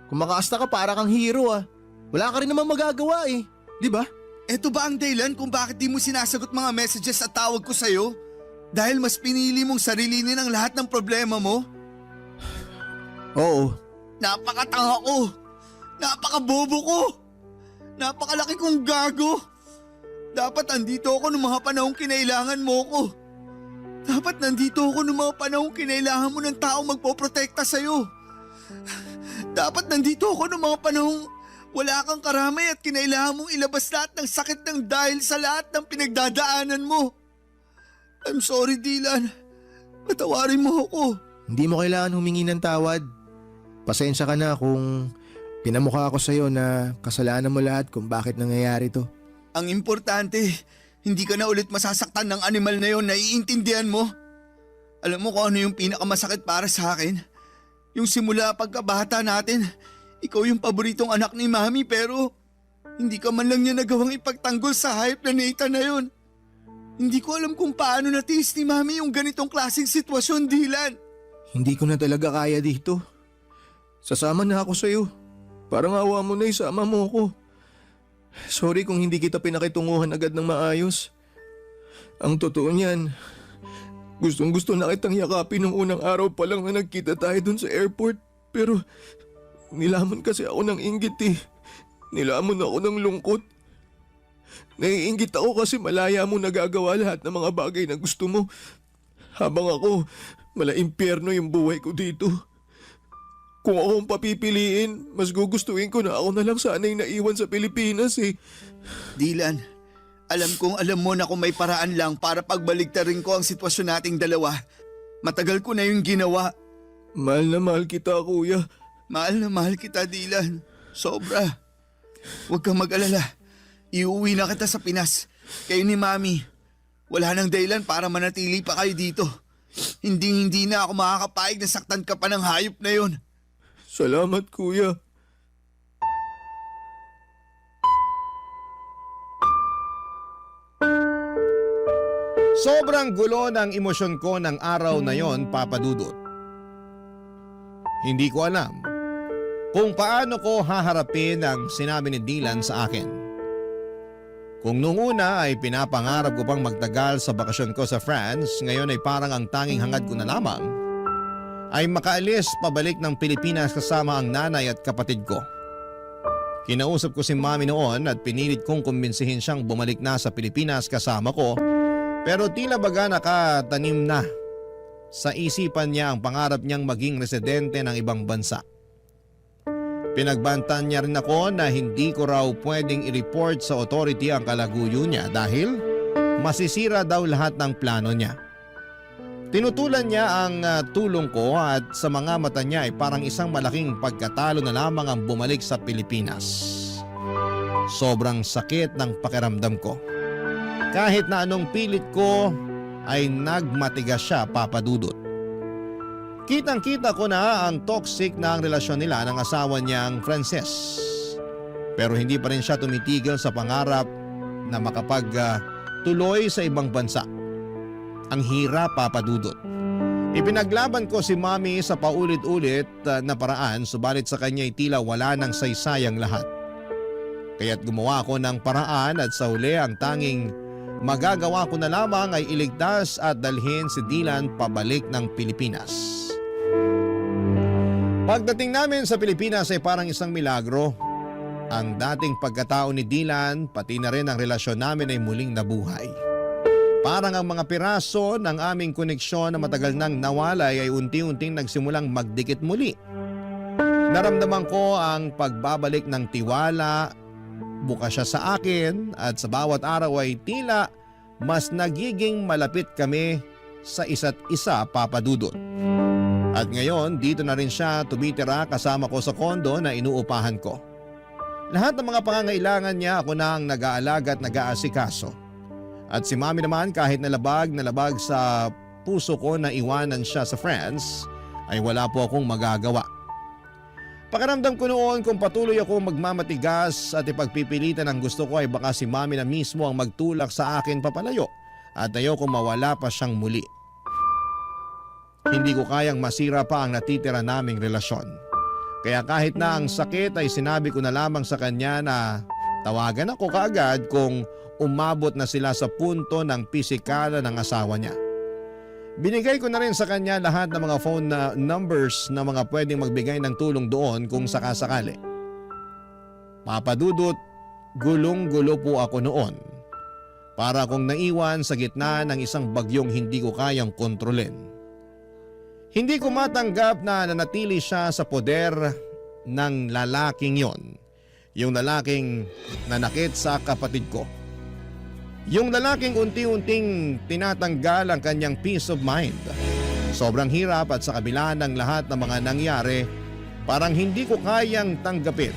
Kung makaasta ka para kang hero ah. Wala ka rin naman magagawa eh. Di ba? Eto ba ang dahilan kung bakit di mo sinasagot mga messages at tawag ko sa'yo? Dahil mas pinili mong sarilinin ang lahat ng problema mo? Oo. Napakatanga ko! Napakabobo ko! Napakalaki kong gago! Dapat andito ako ng mga panahong kinailangan mo ko. Dapat nandito ako ng mga panahong kinailangan mo ng taong magpoprotekta sa'yo. Dapat nandito ako ng mga panahong wala kang karamay at kinailangan mong ilabas lahat ng sakit ng dahil sa lahat ng pinagdadaanan mo. I'm sorry, Dylan. Patawarin mo ako. Hindi mo kailangan humingi ng tawad. Pasensya ka na kung pinamukha ko sa'yo na kasalanan mo lahat kung bakit nangyayari to. Ang importante, hindi ka na ulit masasaktan ng animal na yon, naiintindihan mo? Alam mo kung ano yung pinakamasakit para sa akin? Yung simula pagkabata natin, ikaw yung paboritong anak ni Mami pero hindi ka man lang niya nagawang ipagtanggol sa hype na Nathan na yun. Hindi ko alam kung paano natiis ni Mami yung ganitong klaseng sitwasyon, Dylan. Hindi ko na talaga kaya dito. Sasama na ako sa'yo. Parang awa mo na isama mo ako. Sorry kung hindi kita pinakitunguhan agad ng maayos. Ang totoo niyan, gustong gusto na kitang yakapin nung unang araw pa lang na nagkita tayo dun sa airport. Pero nilamon kasi ako ng inggit eh. Nilamon ako ng lungkot. Naiinggit ako kasi malaya mo nagagawa lahat ng mga bagay na gusto mo. Habang ako, impyerno yung buhay ko dito. Kung ako ang papipiliin, mas gugustuhin ko na ako na lang sana yung naiwan sa Pilipinas eh. Dylan, alam kong alam mo na kung may paraan lang para pagbaligtarin ko ang sitwasyon nating dalawa. Matagal ko na yung ginawa. Mahal na mahal kita, kuya. Mahal na mahal kita, Dylan. Sobra. Huwag kang mag-alala. Iuwi na kita sa Pinas. Kayo ni Mami. Wala nang dahilan para manatili pa kayo dito. Hindi na ako makakapayag na saktan ka pa ng hayop na yon. Salamat, kuya. Sobrang gulo ng emosyon ko ng araw na yon, Papa Dudut. Hindi ko alam kung paano ko haharapin ang sinabi ni Dylan sa akin. Kung nung una ay pinapangarap ko pang magtagal sa bakasyon ko sa France, ngayon ay parang ang tanging hangad ko na lamang ay makaalis pabalik ng Pilipinas kasama ang nanay at kapatid ko. Kinausap ko si Mami noon at pinilit kong kumbinsihin siyang bumalik na sa Pilipinas kasama ko, pero tila baga nakatanim na sa isipan niya ang pangarap niyang maging residente ng ibang bansa. Pinagbantan niya rin ako na hindi ko raw pwedeng i-report sa authority ang kalaguyo niya dahil masisira daw lahat ng plano niya. Tinutulan niya ang tulong ko at sa mga mata niya ay parang isang malaking pagkatalo na lamang ang bumalik sa Pilipinas. Sobrang sakit ng pakiramdam ko. Kahit na anong pilit ko ay nagmatigas siya, Papa Dudut. Kitang-kita ko na ang toxic na ang relasyon nila ng asawa niyang Frances. Pero hindi pa rin siya tumitigil sa pangarap na makapagtuloy sa ibang bansa. Ang hirap, Papa Dudut. Ipinaglaban ko si Mami sa paulit-ulit na paraan, subalit sa kanya ay tila wala ng saysayang lahat. Kaya't gumawa ako ng paraan at sa uli ang tanging magagawa ko na lamang ay iligtas at dalhin si Dylan pabalik ng Pilipinas. Pagdating namin sa Pilipinas ay parang isang milagro. Ang dating pagkatao ni Dylan, pati na rin ang relasyon namin ay muling nabuhay. Parang ang mga piraso ng aming koneksyon na matagal nang nawalay ay unti-unting nagsimulang magdikit muli. Naramdaman ko ang pagbabalik ng tiwala, bukas siya sa akin at sa bawat araw ay tila mas nagiging malapit kami sa isa't isa, Papa Dudut. At ngayon dito na rin siya tumitira kasama ko sa kondo na inuupahan ko. Lahat ng mga pangangailangan niya ako na ang nag-aalaga at nag-aasikaso. At si Mami naman kahit nalabag sa puso ko na iwanan siya sa France ay wala po akong magagawa. Pakiramdam ko noon kung patuloy ako magmamatigas at ipagpipilitan ang gusto ko ay baka si Mami na mismo ang magtulak sa akin papalayo at ayoko mawala pa siyang muli. Hindi ko kayang masira pa ang natitira naming relasyon. Kaya kahit na ang sakit ay sinabi ko na lamang sa kanya na tawagan ako kaagad kung umabot na sila sa punto ng pisikala ng asawa niya. Binigay ko na rin sa kanya lahat ng mga phone numbers na mga pwedeng magbigay ng tulong doon kung sakasakali. Papa Dudut, gulong-gulo po ako noon. Para akong naiwan sa gitna ng isang bagyong hindi ko kayang kontrolin. Hindi ko matanggap na nanatili siya sa poder ng lalaking yon. Yung lalaking nanakit sa kapatid ko. Yung lalaking unti-unting tinatanggal ang kanyang peace of mind. Sobrang hirap at sa kabila ng lahat ng mga nangyari, parang hindi ko kayang tanggapin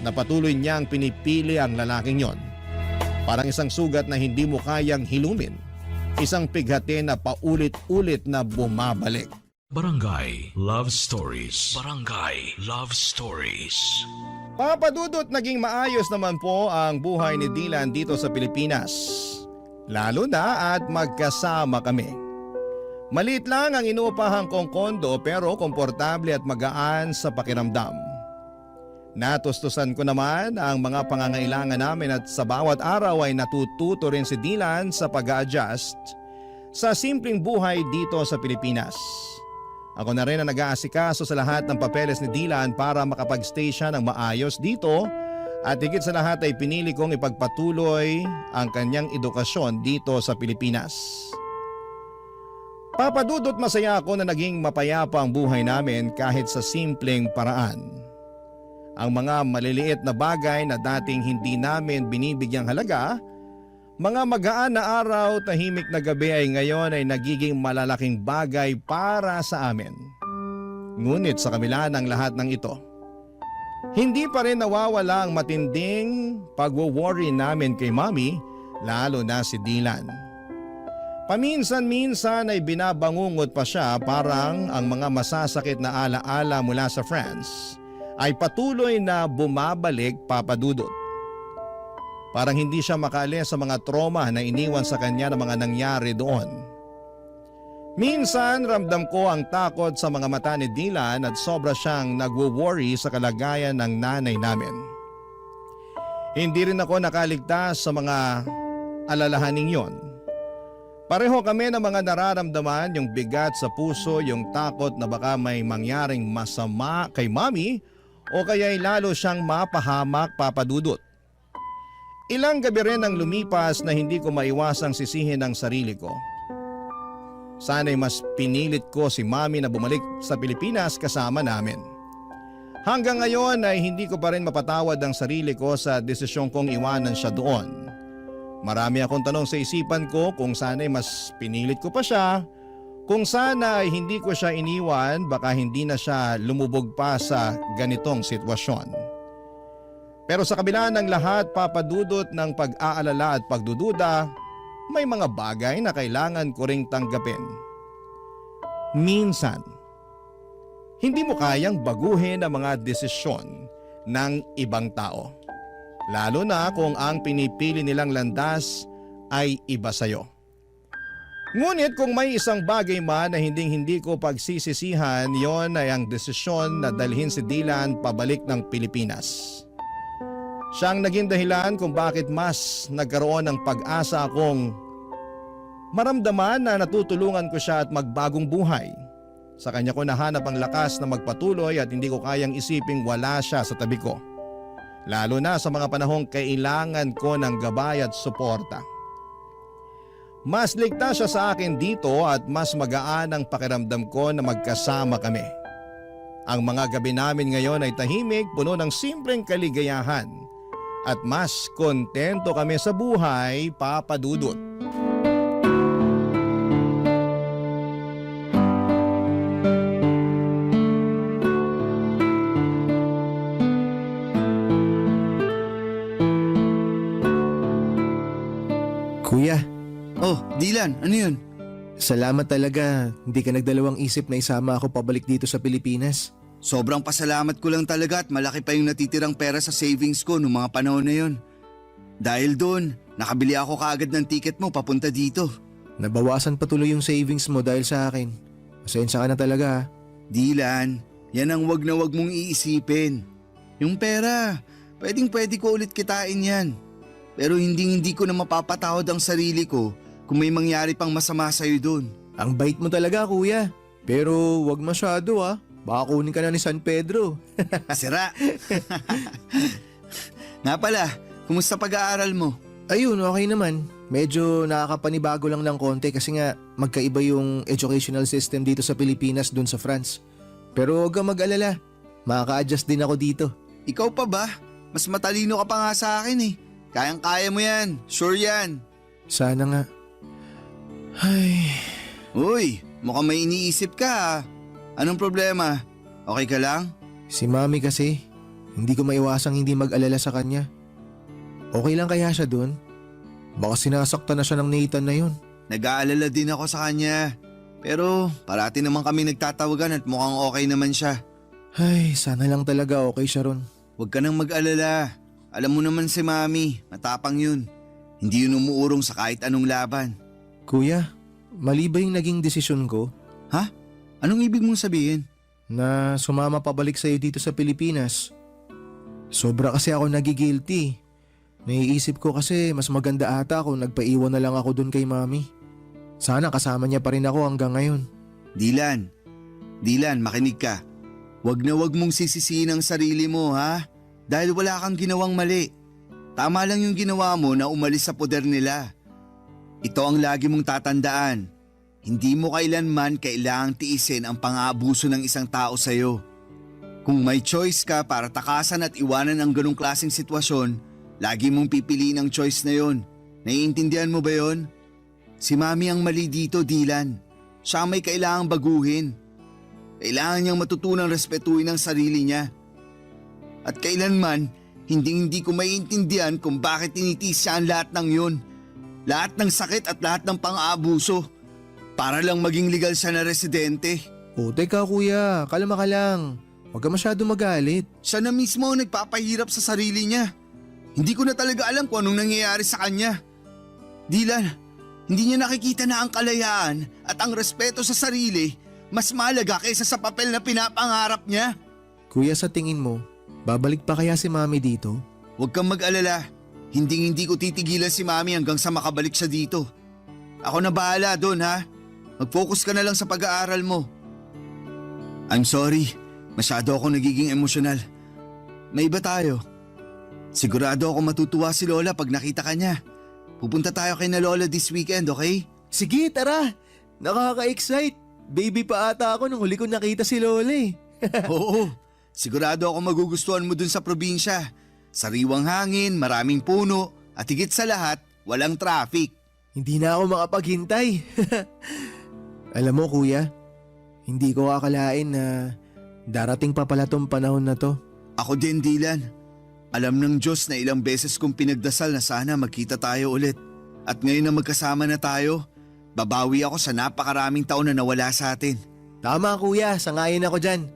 na patuloy niyang pinipili ang lalaking yon. Parang isang sugat na hindi mo kayang hilumin. Isang pighati na paulit-ulit na bumabalik. Barangay Love Stories. Barangay Love Stories. Papa Dudut, naging maayos naman po ang buhay ni Dylan dito sa Pilipinas. Lalo na at magkasama kami. Maliit lang ang inuupahan kong kondo pero komportable at magaan sa pakiramdam. Natustusan ko naman ang mga pangangailangan namin at sa bawat araw ay natututo rin si Dylan sa pag-a-adjust sa simpleng buhay dito sa Pilipinas. Ako na rin ang nag-aasikaso sa lahat ng papeles ni Dylan para makapag-stay siya ng maayos dito at higit sa lahat ay pinili kong ipagpatuloy ang kanyang edukasyon dito sa Pilipinas. Papadudot, masaya ako na naging mapayapa ang buhay namin kahit sa simpleng paraan. Ang mga maliliit na bagay na dating hindi namin binibigyang halaga, mga magaan na araw, tahimik na gabi ay ngayon ay nagiging malalaking bagay para sa amin. Ngunit sa kabila ng lahat ng ito, hindi pa rin nawawala ang matinding pagwo-worry namin kay Mommy, lalo na si Dylan. Paminsan-minsan ay binabangungot pa siya parang ang mga masasakit na alaala mula sa France ay patuloy na bumabalik, Papa Dudut. Parang hindi siya makaalis sa mga trauma na iniwan sa kanya ng mga nangyari doon. Minsan ramdam ko ang takot sa mga mata ni Dylan at sobra siyang nagwo-worry sa kalagayan ng nanay namin. Hindi rin ako nakaligtas sa mga alalahaning yon. Pareho kami ng mga nararamdaman, yung bigat sa puso, yung takot na baka may mangyaring masama kay Mommy o kaya'y lalo siyang mapahamak, Papa Dudut. Ilang gabi rin ang lumipas na hindi ko maiwasang sisihin ang sarili ko. Sana'y mas pinilit ko si Mommy na bumalik sa Pilipinas kasama namin. Hanggang ngayon ay hindi ko pa rin mapatawad ang sarili ko sa desisyon kong iwanan siya doon. Marami akong tanong sa isipan ko kung sana'y mas pinilit ko pa siya. Kung sana ay hindi ko siya iniwan, baka hindi na siya lumubog pa sa ganitong sitwasyon. Pero sa kabila ng lahat, Papa Dudut, ng pag-aalala at pagdududa, may mga bagay na kailangan ko ring tanggapin. Minsan, hindi mo kayang baguhin ang mga desisyon ng ibang tao. Lalo na kung ang pinipili nilang landas ay iba sa'yo. Ngunit kung may isang bagay man na hindi ko pagsisisihan, yon ay ang desisyon na dalhin si Dylan pabalik ng Pilipinas. Siyang naging dahilan kung bakit mas nagkaroon ng pag-asa akong maramdaman na natutulungan ko siya at magbagong buhay. Sa kanya ko nahanap ang lakas na magpatuloy at hindi ko kayang isiping wala siya sa tabi ko. Lalo na sa mga panahong kailangan ko ng gabay at suporta. Mas ligtas siya sa akin dito at mas magaan ang pakiramdam ko na magkasama kami. Ang mga gabi namin ngayon ay tahimik, puno ng simpleng kaligayahan. At mas kontento kami sa buhay, Papa Dudut. Kuya, Oh, Dylan, ano yun? salamat talaga. Hindi ka nagdalawang isip na isama ako pabalik dito sa Pilipinas. Sobrang pasalamat ko lang talaga at malaki pa yung natitirang pera sa savings ko noong mga panahon na yun. Dahil doon, nakabili ako kaagad ng ticket mo papunta dito. Nabawasan pa tuloy yung savings mo dahil sa akin. Pasensya ka na talaga ha. Dylan, yan ang wag na wag mong iisipin. Yung pera, pwede ko ulit kitain yan. Pero hindi ko na mapapatawad ang sarili ko kung may mangyari pang masama sa'yo doon. Ang bait mo talaga kuya. Pero wag masyado ha. Baka kunin ka na ni San Pedro. Sira! Nga pala, kumusta pag-aaral mo? Ayun, okay naman. Medyo nakakapanibago lang ng konti kasi nga magkaiba yung educational system dito sa Pilipinas dun sa France. Pero huwag kang mag-alala. Makaka-adjust din ako dito. Ikaw pa ba? Mas matalino ka pa nga sa akin eh. Kayang-kaya mo yan. Sure yan. Sana nga. Ay, Uy, mukhang may iniisip ka ah. Anong problema? Okay ka lang? si Mami kasi. Hindi ko maiwasang hindi mag-alala sa kanya. Okay lang kaya siya dun? Baka sinasaktan na siya ng Nathan na yun. Nag-aalala din ako sa kanya. Pero parati naman kami nagtatawagan at mukhang okay naman siya. Ay, sana lang talaga okay siya ron. Huwag ka nang mag-alala. Alam mo naman si Mami, matapang yun. Hindi yun umuurong sa kahit anong laban. Kuya, mali ba yung naging desisyon ko Ha? Anong ibig mong sabihin? na sumama pabalik sa'yo dito sa Pilipinas? Sobra kasi ako nagigilty. Naiisip ko kasi mas maganda ata kung nagpaiwan na lang ako dun kay Mami. Sana kasama niya pa rin ako hanggang ngayon. Dilan, makinig ka. Wag na wag mong sisisihin ang sarili mo, ha? Dahil wala kang ginawang mali. Tama lang yung ginawa mo na umalis sa poder nila. Ito ang lagi mong tatandaan. Hindi mo kailanman kailangang tiisin ang pang-aabuso ng isang tao sa'yo. Kung may choice ka para takasan at iwanan ang ganong klaseng sitwasyon, lagi mong pipiliin ang choice na yon. Naiintindihan mo ba yon? Si Mami ang mali dito, Dilan. Siya ang may kailangang baguhin. Kailangan niyang matutunang respetuhin ang sarili niya. At kailanman, hindi ko maiintindihan kung bakit tinitiis siya ang lahat ng yun. Lahat ng sakit at lahat ng pang-aabuso. Para lang maging legal siya na residente. O teka kuya, kalma ka lang. Huwag ka masyado magalit. Siya na mismo ang nagpapahirap sa sarili niya. Hindi ko na talaga alam kung anong nangyayari sa kanya. Dilan, hindi niya nakikita na ang kalayaan at ang respeto sa sarili mas mahalaga kaysa sa papel na pinapangarap niya. Kuya, sa tingin mo, babalik pa kaya si Mami dito? Huwag kang mag-alala. Hindi ko titigilan si Mami hanggang sa makabalik siya dito. Ako na bahala doon, ha? Mag-focus ka na lang sa pag-aaral mo. I'm sorry. Masyado ako nagiging emosyonal. May iba tayo. Sigurado ako matutuwa si Lola pag nakita ka niya. Pupunta tayo kay na Lola this weekend, okay? Sige, tara. Nakaka-excite. Baby pa ata ako nung huli ko nakita si Lola eh. Oo. Sigurado ako magugustuhan mo dun sa probinsya. Sariwang hangin, maraming puno, at higit sa lahat, walang traffic. Hindi na ako makapaghintay. Alam mo kuya, hindi ko akalain na darating pa pala tong panahon na to. Ako din, Dilan. Alam ng Diyos na ilang beses kong pinagdasal na sana magkita tayo ulit. At ngayon na magkasama na tayo, babawi ako sa napakaraming taon na nawala sa atin. Tama kuya, sangayon ako dyan.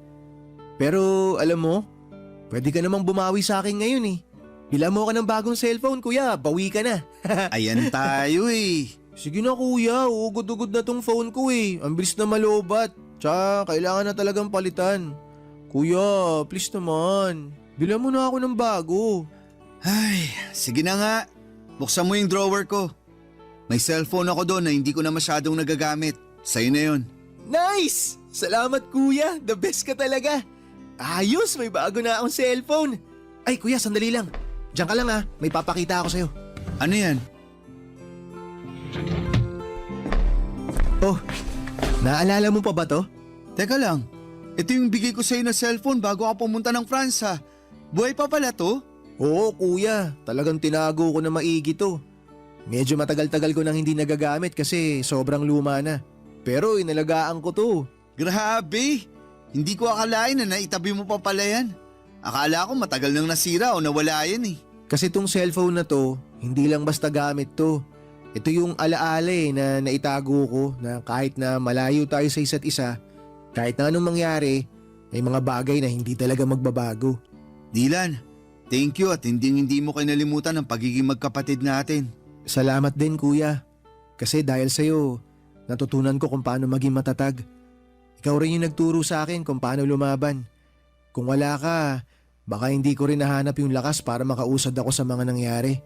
Pero alam mo, pwede ka namang bumawi sa akin ngayon eh. Bila mo ka ng bagong cellphone kuya, bawi ka na. Ayan tayo eh. Sige na kuya, ugod-ugod na tong phone ko eh. Ang bilis na malobat. Tsaka kailangan na talagang palitan. Kuya, please naman. Bila mo na ako ng bago. Ay, sige na nga. Buksan mo yung drawer ko. May cellphone ako doon na hindi ko na masyadong nagagamit. Sa'yo na yun. Nice! Salamat kuya, the best ka talaga. Ayos, may bago na akong cellphone. Ay kuya, sandali lang. Diyan ka lang ha, may papakita ako sa'yo. Ano yan? Oh, naalala mo pa ba to? Teka lang. Ito yung bigay ko sa'yo na cellphone bago ako pumunta ng France ha. Buhay pa pala to? Oo kuya, talagang tinago ko na maigi to. Medyo matagal-tagal ko nang hindi nagagamit kasi sobrang luma na. Pero inalagaan ko to. Grabe! Hindi ko akalain na naitabi mo pa pala yan. Akala ko matagal nang nasira o nawala yan eh. Kasi tong cellphone na to, hindi lang basta gamit to. Ito yung alaala na naitago ko na kahit na malayo tayo sa isa't isa, kahit na anong mangyari, may mga bagay na hindi talaga magbabago. Dilan, thank you at hindi mo kinalimutan ang pagiging magkapatid natin. Salamat din kuya. Kasi dahil sa'yo, natutunan ko kung paano maging matatag. Ikaw rin yung nagturo sa akin kung paano lumaban. Kung wala ka, baka hindi ko rin nahanap yung lakas para makausad ako sa mga nangyari.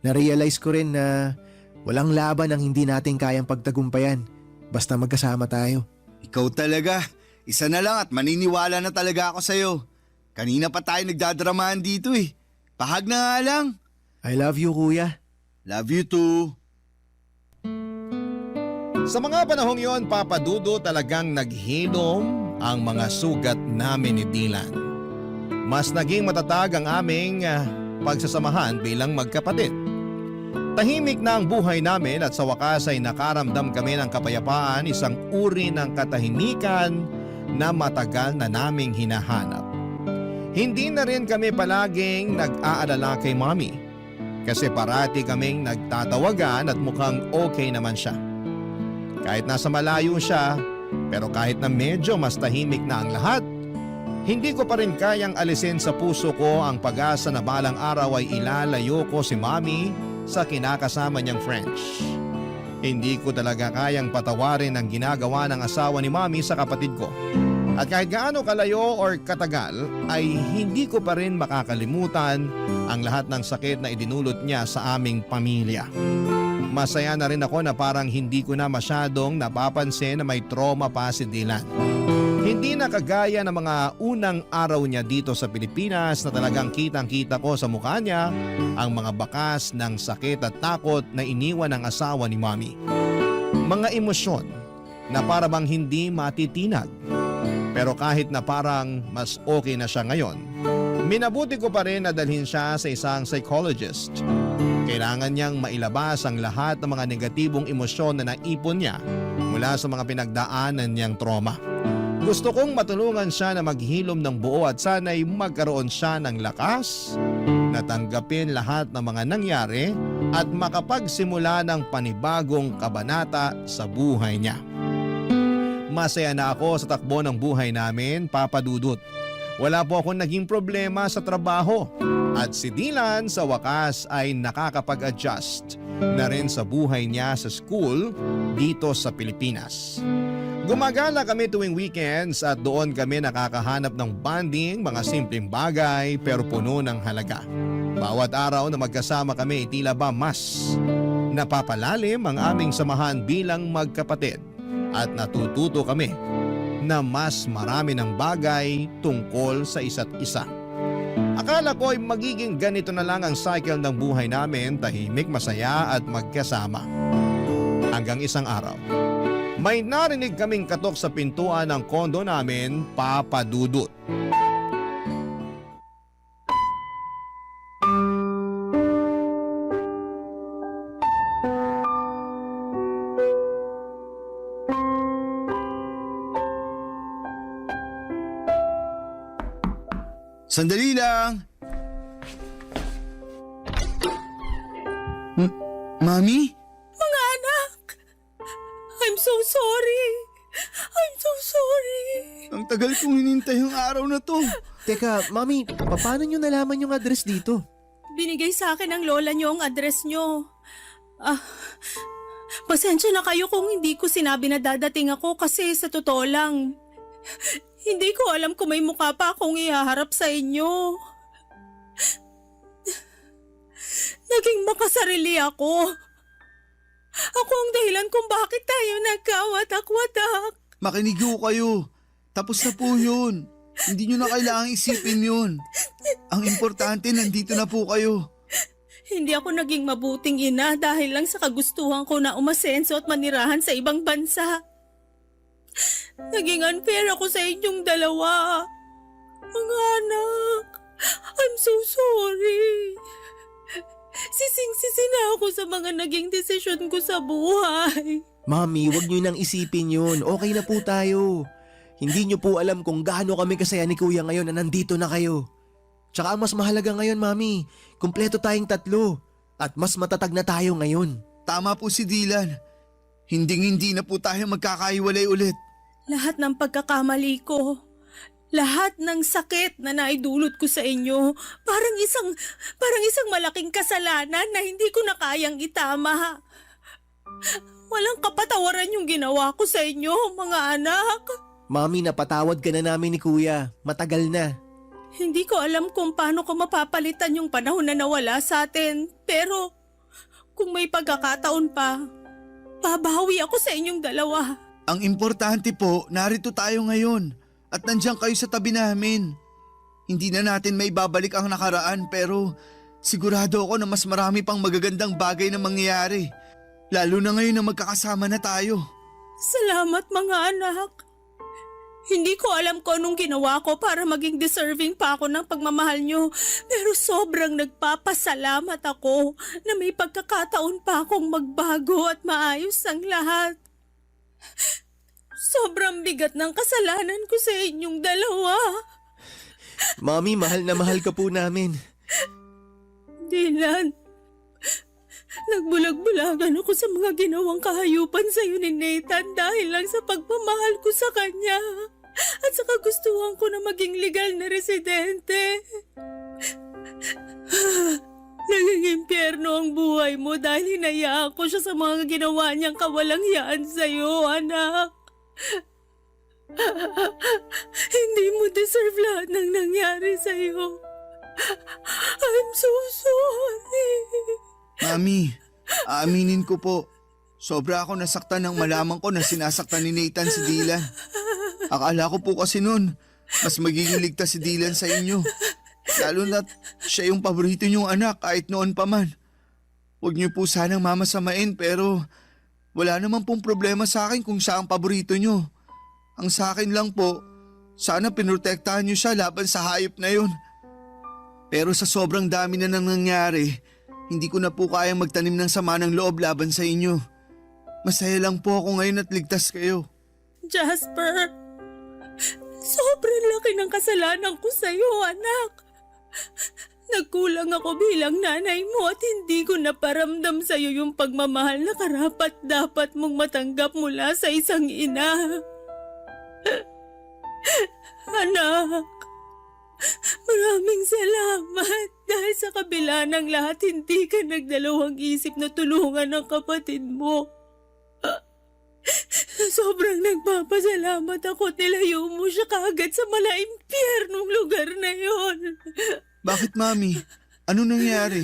Na-realize ko rin na walang laban ang hindi natin kayang pagtagumpayan basta magkasama tayo. Ikaw talaga. Isa na lang at maniniwala na talaga ako sa'yo. Kanina pa tayo nagdadramahan dito eh. Pahag na nga lang. I love you kuya. Love you too. Sa mga panahong yon, Papa Dudo, talagang naghilom ang mga sugat namin ni Dylan. Mas naging matatag ang aming pagsasamahan bilang magkapatid. Tahimik na ang buhay namin at sa wakas ay nakaramdam kami ng kapayapaan, isang uri ng katahimikan na matagal na naming hinahanap. Hindi na rin kami palaging nag-aalala kay Mommy. Kasi parati kaming nagtatawagan at mukhang okay naman siya. Kahit nasa malayo siya, pero kahit na medyo mas tahimik na ang lahat, hindi ko pa rin kayang alisin sa puso ko ang pag-asa na balang araw ay ilalayo ko si Mommy sa kinakasama niyang French. Hindi ko talaga kayang patawarin ang ginagawa ng asawa ni Mommy sa kapatid ko. At kahit gaano kalayo or katagal ay hindi ko pa rin makakalimutan ang lahat ng sakit na idinulot niya sa aming pamilya. Masaya na rin ako na parang hindi ko na masyadong napapansin na may trauma pa si Dylan. Hindi na kagaya ng mga unang araw niya dito sa Pilipinas na talagang kitang-kita ko sa mukha niya ang mga bakas ng sakit at takot na iniwan ng asawa ni Mommy. Mga emosyon na para bang hindi matitinag. Pero kahit na parang mas okay na siya ngayon, minabuti ko pa rin na dalhin siya sa isang psychologist. Kailangan niyang mailabas ang lahat ng mga negatibong emosyon na naipon niya mula sa mga pinagdaanan niyang trauma. Gusto kong matulungan siya na maghilom ng buo at sana'y magkaroon siya ng lakas na tanggapin lahat ng mga nangyari at makapagsimula ng panibagong kabanata sa buhay niya. Masaya na ako sa takbo ng buhay namin, Papa Dudut. Wala po akong naging problema sa trabaho at si Dylan sa wakas ay nakakapag-adjust na rin sa buhay niya sa school dito sa Pilipinas. Gumagala kami tuwing weekends at doon kami nakakahanap ng bonding, mga simpleng bagay pero puno ng halaga. Bawat araw na magkasama kami tila ba mas napapalalim ang aming samahan bilang magkapatid. At natututo kami na mas marami ng bagay tungkol sa isa't isa. Akala ko ay magiging ganito na lang ang cycle ng buhay namin, tahimik, masaya at magkasama. Hanggang isang araw, may narinig kaming katok sa pintuan ng kondo namin, Papa Dudut. Sandali lang! Mami? Mga anak! I'm so sorry! I'm so sorry! Ang tagal kong hinintay ang araw na to. Teka, Mami, paano nyo nalaman yung address dito? Binigay sa akin ng lola niyo ang address niyo. Pasensya na kayo kung hindi ko sinabi na dadating ako kasi sa totoo lang, hindi ko alam kung may mukha pa akong ihaharap sa inyo. Naging makasarili ako. Ako ang dahilan kung bakit tayo nagkawatak-watak. Makinig ho kayo. Tapos na po yun. Hindi nyo na kailangang isipin yun. Ang importante, nandito na po kayo. Hindi ako naging mabuting ina dahil lang sa kagustuhan ko na umasenso at manirahan sa ibang bansa. Naging unfair ako sa inyong dalawa. Mga anak, I'm so sorry. Sising-sisi na ako sa mga naging desisyon ko sa buhay. Mami, wag nyo nang isipin yun. Okay na po tayo. Hindi nyo po alam kung gaano kami kasaya ni Kuya ngayon na nandito na kayo. Tsaka ang mas mahalaga ngayon, Mami, kumpleto tayong tatlo. At mas matatag na tayo ngayon. Tama po si Dylan. Hindi na po tayo magkakaiwalay ulit. Lahat ng pagkakamali ko, lahat ng sakit na naidulot ko sa inyo, parang isang malaking kasalanan na hindi ko na kayang itama. Walang kapatawaran yung ginawa ko sa inyo, mga anak. Mami, napatawad ka na namin ni Kuya. Matagal na. Hindi ko alam kung paano ko mapapalitan yung panahon na nawala sa atin. Pero kung may pagkakataon pa, babawi ako sa inyong dalawa. Ang importante po, narito tayo ngayon. At nandiyan kayo sa tabi namin. Hindi na natin may babalik ang nakaraan pero sigurado ako na mas marami pang magagandang bagay na mangyayari. Lalo na ngayon na magkakasama na tayo. Salamat mga anak. Hindi ko alam kung anong ginawa ko para maging deserving pa ako ng pagmamahal nyo. Pero sobrang nagpapasalamat ako na may pagkakataon pa akong magbago at maayos ang lahat. Sobrang bigat ng kasalanan ko sa inyong dalawa. Mami, mahal na mahal ka po namin. Dylan, Nagbulag-bulagan ako sa mga ginawang kahayupan sa'yo ni Nathan dahil lang sa pagmamahal ko sa kanya. At sa kagustuhan ko na maging legal na residente. Naging impyerno ang buhay mo dahil hinayaan ko siya sa mga ginawa niyang kawalangyaan sa'yo, anak. Hindi mo deserve lahat ng nangyari sa'yo. I'm so sorry. Mami, aaminin ko po. Sobra ako nasaktan nang malaman ko na sinasaktan ni Nathan si Dylan. Akala ko po kasi noon, mas magiging ligtas si Dylan sa inyo. Lalo na't siya yung paborito niyong anak kahit noon pa man. Huwag niyo po sanang mamasamain pero wala naman pong problema sa akin kung siya ang paborito niyo. Ang sa akin lang po, sana pinrotektahan niyo siya laban sa hayop na yun. Pero sa sobrang dami na nang nangyari, hindi ko na po kayang magtanim ng sama ng loob laban sa inyo. Masaya lang po ako ngayon at ligtas kayo. Jasper, sobrang laki ng kasalanan ko sa'yo, anak. Nagkulang ako bilang nanay mo at hindi ko naparamdam sa'yo yung pagmamahal na karapat-dapat mong matanggap mula sa isang ina. Anak, maraming salamat dahil sa kabila ng lahat hindi ka nagdalawang isip na tulungan ang kapatid mo. Sobrang nagpapasalamat ako at nilayo mo siya kaagad sa malaimpyernong lugar na yon. Bakit, Mami? Ano nangyari?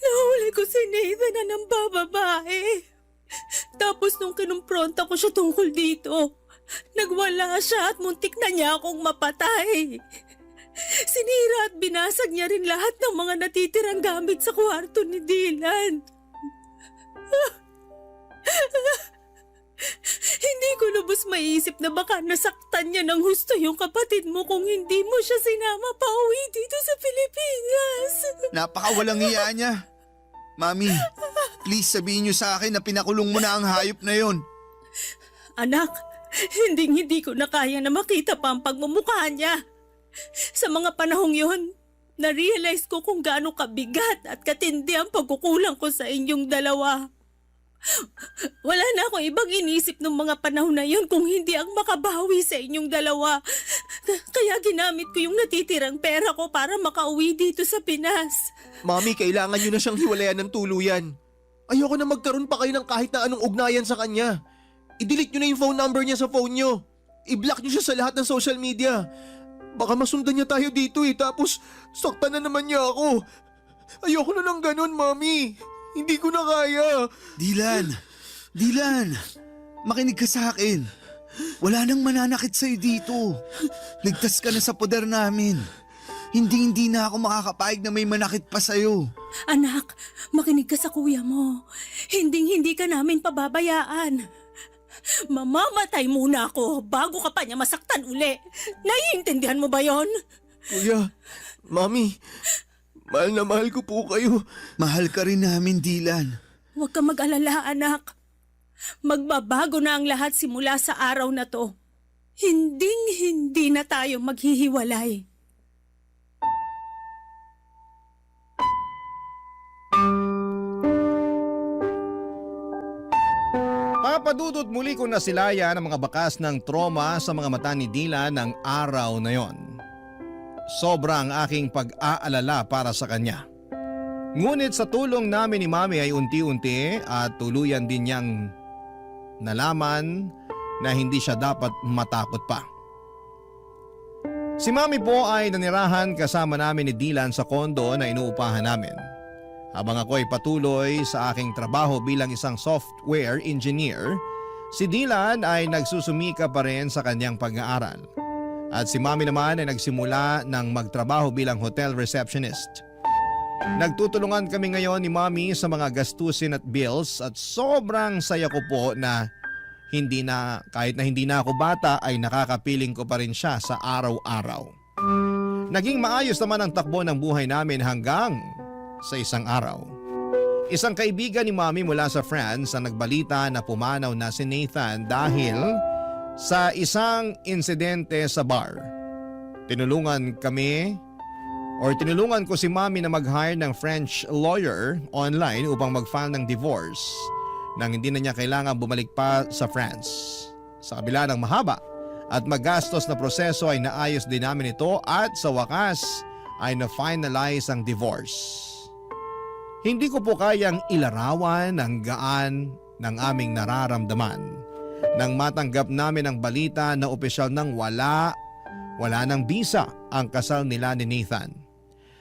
Nahuli ko si Nathan na ng bababae. Tapos nung kinumpronta ko siya tungkol dito, nagwala siya at muntik na niya akong mapatay. Sinira at binasag niya rin lahat ng mga natitirang gamit sa kwarto ni Dylan. Hindi ko lubos maiisip na baka nasaktan niya ng husto yung kapatid mo kung hindi mo siya sinama pa uwi dito sa Pilipinas. Napakawalang hiya niya. Mami, please sabihin niyo sa akin na pinakulong mo na ang hayop na yon. Anak, hindi ko na kaya na makita pa ang pagmumukha niya. Sa mga panahong yon, na-realize ko kung gaano kabigat at katindi ang pagkukulang ko sa inyong dalawa. Wala na akong ibang inisip ng mga panahon na yun kung hindi ang makabawi sa inyong dalawa. Kaya ginamit ko yung natitirang pera ko para makauwi dito sa Pinas. Mami, kailangan nyo na siyang hiwalayan ng tuluyan. Ayoko na magkaroon pa kayo ng kahit na anong ugnayan sa kanya. I-delete nyo na yung phone number niya sa phone nyo. I-block nyo siya sa lahat ng social media. Baka masundan niya tayo dito tapos saktan na naman niya ako. Ayoko na ng ganun, Mami. Hindi ko na kaya. Dylan, makinig ka sa akin. Wala nang mananakit sa'yo dito. Ligtas ka na sa poder namin. Hindi na ako makakapayag na may manakit pa sa'yo. Anak, makinig ka sa kuya mo. Hindi ka namin pababayaan. Mamamatay muna ako bago ka pa niya masaktan uli. Naiintindihan mo ba yon? Kuya, Mami, mahal na mahal ko po kayo. Mahal ka rin namin, Dylan. Huwag ka mag-alala, anak. Magbabago na ang lahat simula sa araw na to. Hindi na tayo maghihiwalay. Papadudot muli ko na silaya ng mga bakas ng trauma sa mga mata ni Dylan ng araw na yon. Sobrang aking pag-aalala para sa kanya. Ngunit sa tulong namin ni Mami ay unti-unti at tuluyan din niyang nalaman na hindi siya dapat matakot pa. Si Mami po ay nanirahan kasama namin ni Dylan sa kondo na inuupahan namin. Habang ako ay patuloy sa aking trabaho bilang isang software engineer, si Dylan ay nagsusumika pa rin sa kanyang pag-aaral. At si Mami naman ay nagsimula ng magtrabaho bilang hotel receptionist. Nagtutulungan kami ngayon ni Mami sa mga gastusin at bills at sobrang saya ko po na kahit na hindi na ako bata ay nakakapiling ko pa rin siya sa araw-araw. Naging maayos naman ang takbo ng buhay namin hanggang sa isang araw. Isang kaibigan ni Mami mula sa France ang nagbalita na pumanaw na si Nathan dahil sa isang insidente sa bar. Tinulungan kami or tinulungan ko si Mami na mag-hire ng French lawyer online upang mag-file ng divorce nang hindi na niya kailangan bumalik pa sa France. Sa kabila ng mahaba at magastos na proseso ay naayos din namin ito at sa wakas ay na-finalize ang divorce. Hindi ko po kayang ilarawan ang gaan ng aming nararamdaman nang matanggap namin ang balita na opisyal nang wala ng bisa ang kasal nila ni Nathan.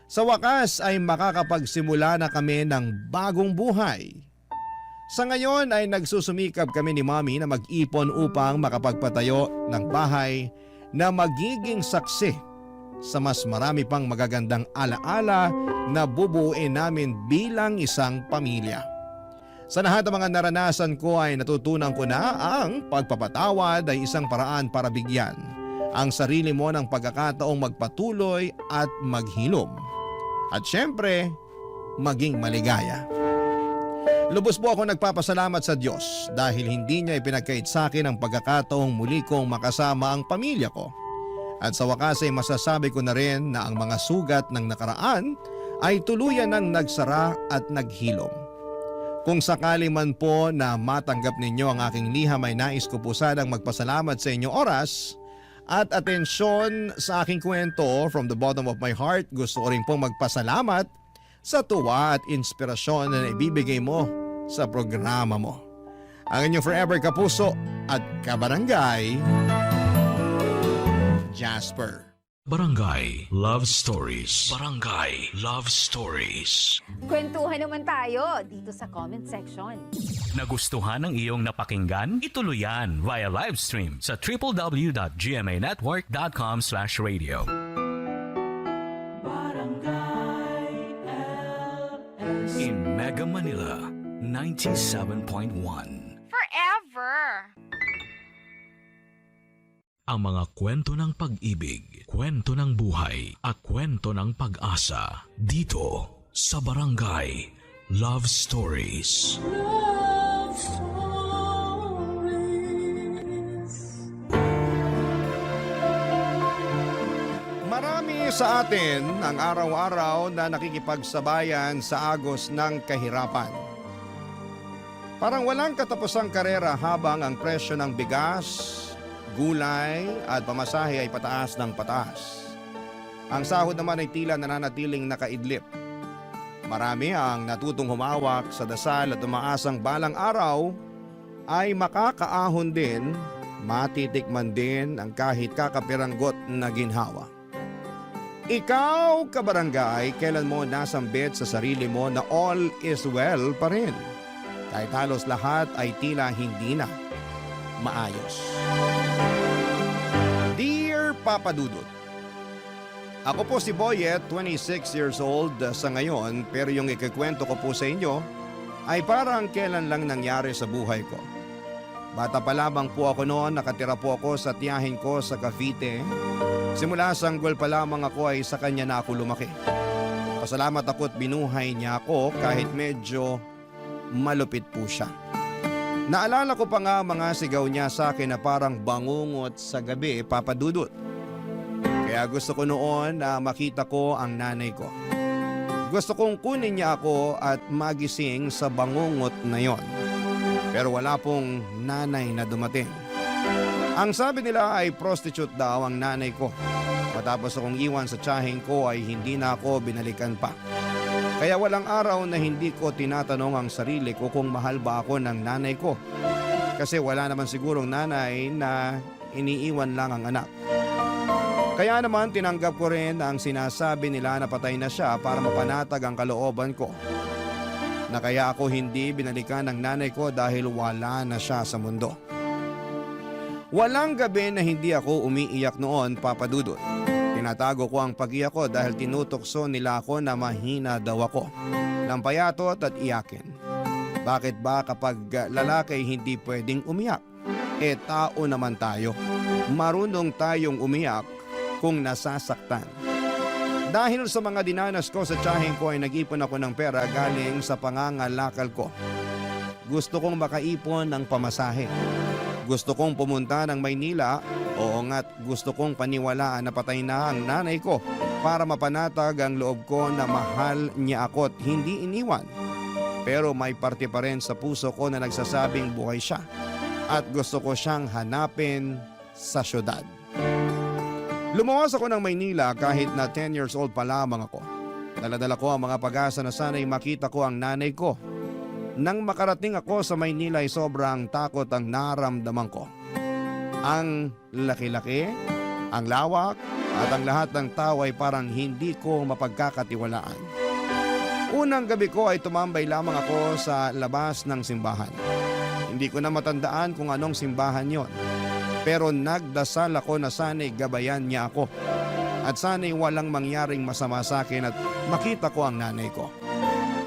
Sa wakas ay makakapagsimula na kami ng bagong buhay. Sa ngayon ay nagsusumikap kami ni Mami na mag-ipon upang makapagpatayo ng bahay na magiging saksi sa mas marami pang magagandang alaala na bubuuin namin bilang isang pamilya. Sa lahat ng mga naranasan ko ay natutunan ko na ang pagpapatawad ay isang paraan para bigyan ang sarili mo ng pagkakataong magpatuloy at maghilom. At syempre, maging maligaya. Lubos po ako nagpapasalamat sa Diyos dahil hindi niya ipinagkait sa akin ang pagkakataong muli kong makasama ang pamilya ko. At sa wakas ay masasabi ko na rin na ang mga sugat ng nakaraan ay tuluyan ng nagsara at naghilom. Kung sakali man po na matanggap ninyo ang aking liham ay nais ko po sanang magpasalamat sa inyong oras at atensyon sa aking kwento. From the bottom of my heart, gusto ko rin pong magpasalamat sa tuwa at inspirasyon na ibibigay mo sa programa mo. Ang inyong forever kapuso at kabarangay, Jasper. Barangay Love Stories. Barangay Love Stories. Kwentuhan naman tayo dito sa comment section. Nagustuhan ng iyong napakinggan? Ituloy yan via live stream sa www.gmanetwork.com/radio. In Mega Manila, 97.1. Forever! Ang mga kwento ng pag-ibig, kwento ng buhay at kwento ng pag-asa dito sa Barangay Love Stories. Love Stories. Marami sa atin ang araw-araw na nakikipagsabayan sa agos ng kahirapan. Parang walang katapusang karera habang ang presyo ng bigas, gulay at pamasahe ay pataas ng pataas. Ang sahod naman ay tila nananatiling nakaidlip. Marami ang natutong humawak sa dasal at umaasang balang araw ay makakaahon din, matitikman din ang kahit kakapiranggot na ginhawa. Ikaw, kabarangay, kailan mo nasambit sa sarili mo na all is well pa rin? Kahit halos lahat ay tila hindi na maayos. Dear Papa Dudut, ako po si Boyet, 26 years old sa ngayon, pero yung ikikwento ko po sa inyo ay parang kailan lang nangyari sa buhay ko. Bata pa lamang po ako noon, nakatira po ako sa tiyahin ko sa Cavite. Simula sanggol pa lamang ako ay sa kanya na ako lumaki. Pasalamat ako at binuhay niya ako kahit medyo malupit po siya. Naalala ko pa nga mga sigaw niya sa akin na parang bangungot sa gabi, Papa Dudut. Kaya gusto ko noon na makita ko ang nanay ko. Gusto kong kunin niya ako at magising sa bangungot na yon. Pero wala pong nanay na dumating. Ang sabi nila ay prostitute daw ang nanay ko. Matapos akong iwan sa tiyahing ko ay hindi na ako binalikan pa. Kaya walang araw na hindi ko tinatanong ang sarili ko kung mahal ba ako ng nanay ko. Kasi wala naman sigurong nanay na iniiwan lang ang anak. Kaya naman tinanggap ko rin ang sinasabi nila na patay na siya para mapanatag ang kalooban ko. Na kaya ako hindi binalikan ng nanay ko dahil wala na siya sa mundo. Walang gabi na hindi ako umiiyak noon, Papa Dudut. Tinatago ko ang pag-iyak ko dahil tinutokso nila ako na mahina daw ako. Nang payatot at iyakin. Bakit ba kapag lalaki hindi pwedeng umiyak? Tao naman tayo. Marunong tayong umiyak kung nasasaktan. Dahil sa mga dinanas ko sa tiyahing ko ay nag-ipon ako ng pera galing sa pangangalakal ko. Gusto kong makaipon ng pamasahe. Gusto kong pumunta ng Maynila. Oo nga't gusto kong paniwalaan na patay na ang nanay ko para mapanatag ang loob ko na mahal niya ako at hindi iniwan. Pero may parte pa rin sa puso ko na nagsasabing buhay siya at gusto ko siyang hanapin sa syudad. Lumawas ako ng Maynila kahit na 10 years old pa lamang ako. Daladala ko ang mga pag-asa na sana'y makita ko ang nanay ko. Nang makarating ako sa Maynila ay sobrang takot ang naramdaman ko. Ang laki-laki, ang lawak at ang lahat ng tao ay parang hindi ko mapagkakatiwalaan. Unang gabi ko ay tumambay lamang ako sa labas ng simbahan. Hindi ko na matandaan kung anong simbahan yon. Pero nagdasal ako na sana'y gabayan niya ako. At sana'y walang mangyaring masama sa akin at makita ko ang nanay ko.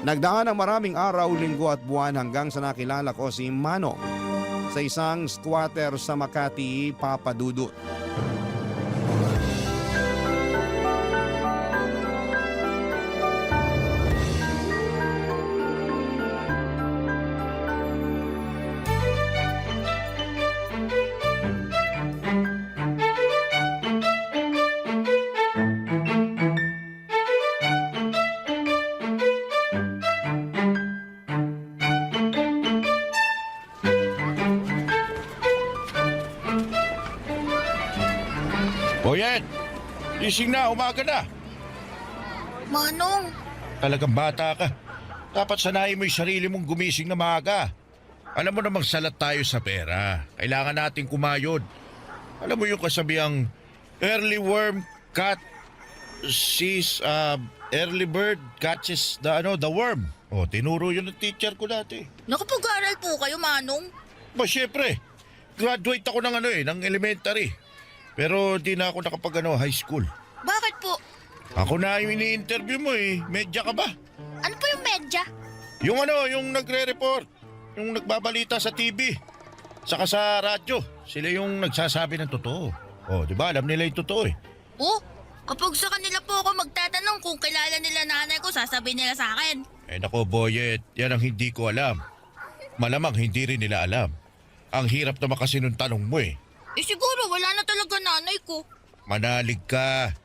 Nagdaan ang maraming araw, linggo at buwan hanggang sa nakilala ko si Manong sa isang squatter sa Makati, Papa Dudut. Boyet, gising na, umaga na. Manong, Talagang bata ka. Dapat sanayin mo yung sarili mong gumising na maaga. Alam mo namang salat tayo sa pera. Kailangan nating kumayod. Alam mo yung kasabihang early worm early bird catches the worm. O, tinuro yun ng teacher ko dati. nakapag-aral po kayo, Manong? Ba, syempre. Graduate ako ng elementary. Pero di na ako high school. Bakit po? Ako na yung ini-interview mo eh. Medya ka ba? Ano po yung medya? Yung nagre-report. Yung nagbabalita sa TV. Saka sa radyo. Sila yung nagsasabi ng totoo. Oh, di ba? Alam nila yung totoo eh. Oh, kapag sa kanila po ako magtatanong kung kilala nila nanay ko, sasabihin nila sa akin. Eh nako, Boyet. Yan ang hindi ko alam. Malamang hindi rin nila alam. Ang hirap naman kasi nung tanong mo eh. Eh siguro wala na talaga nanay ko. Manalig ka.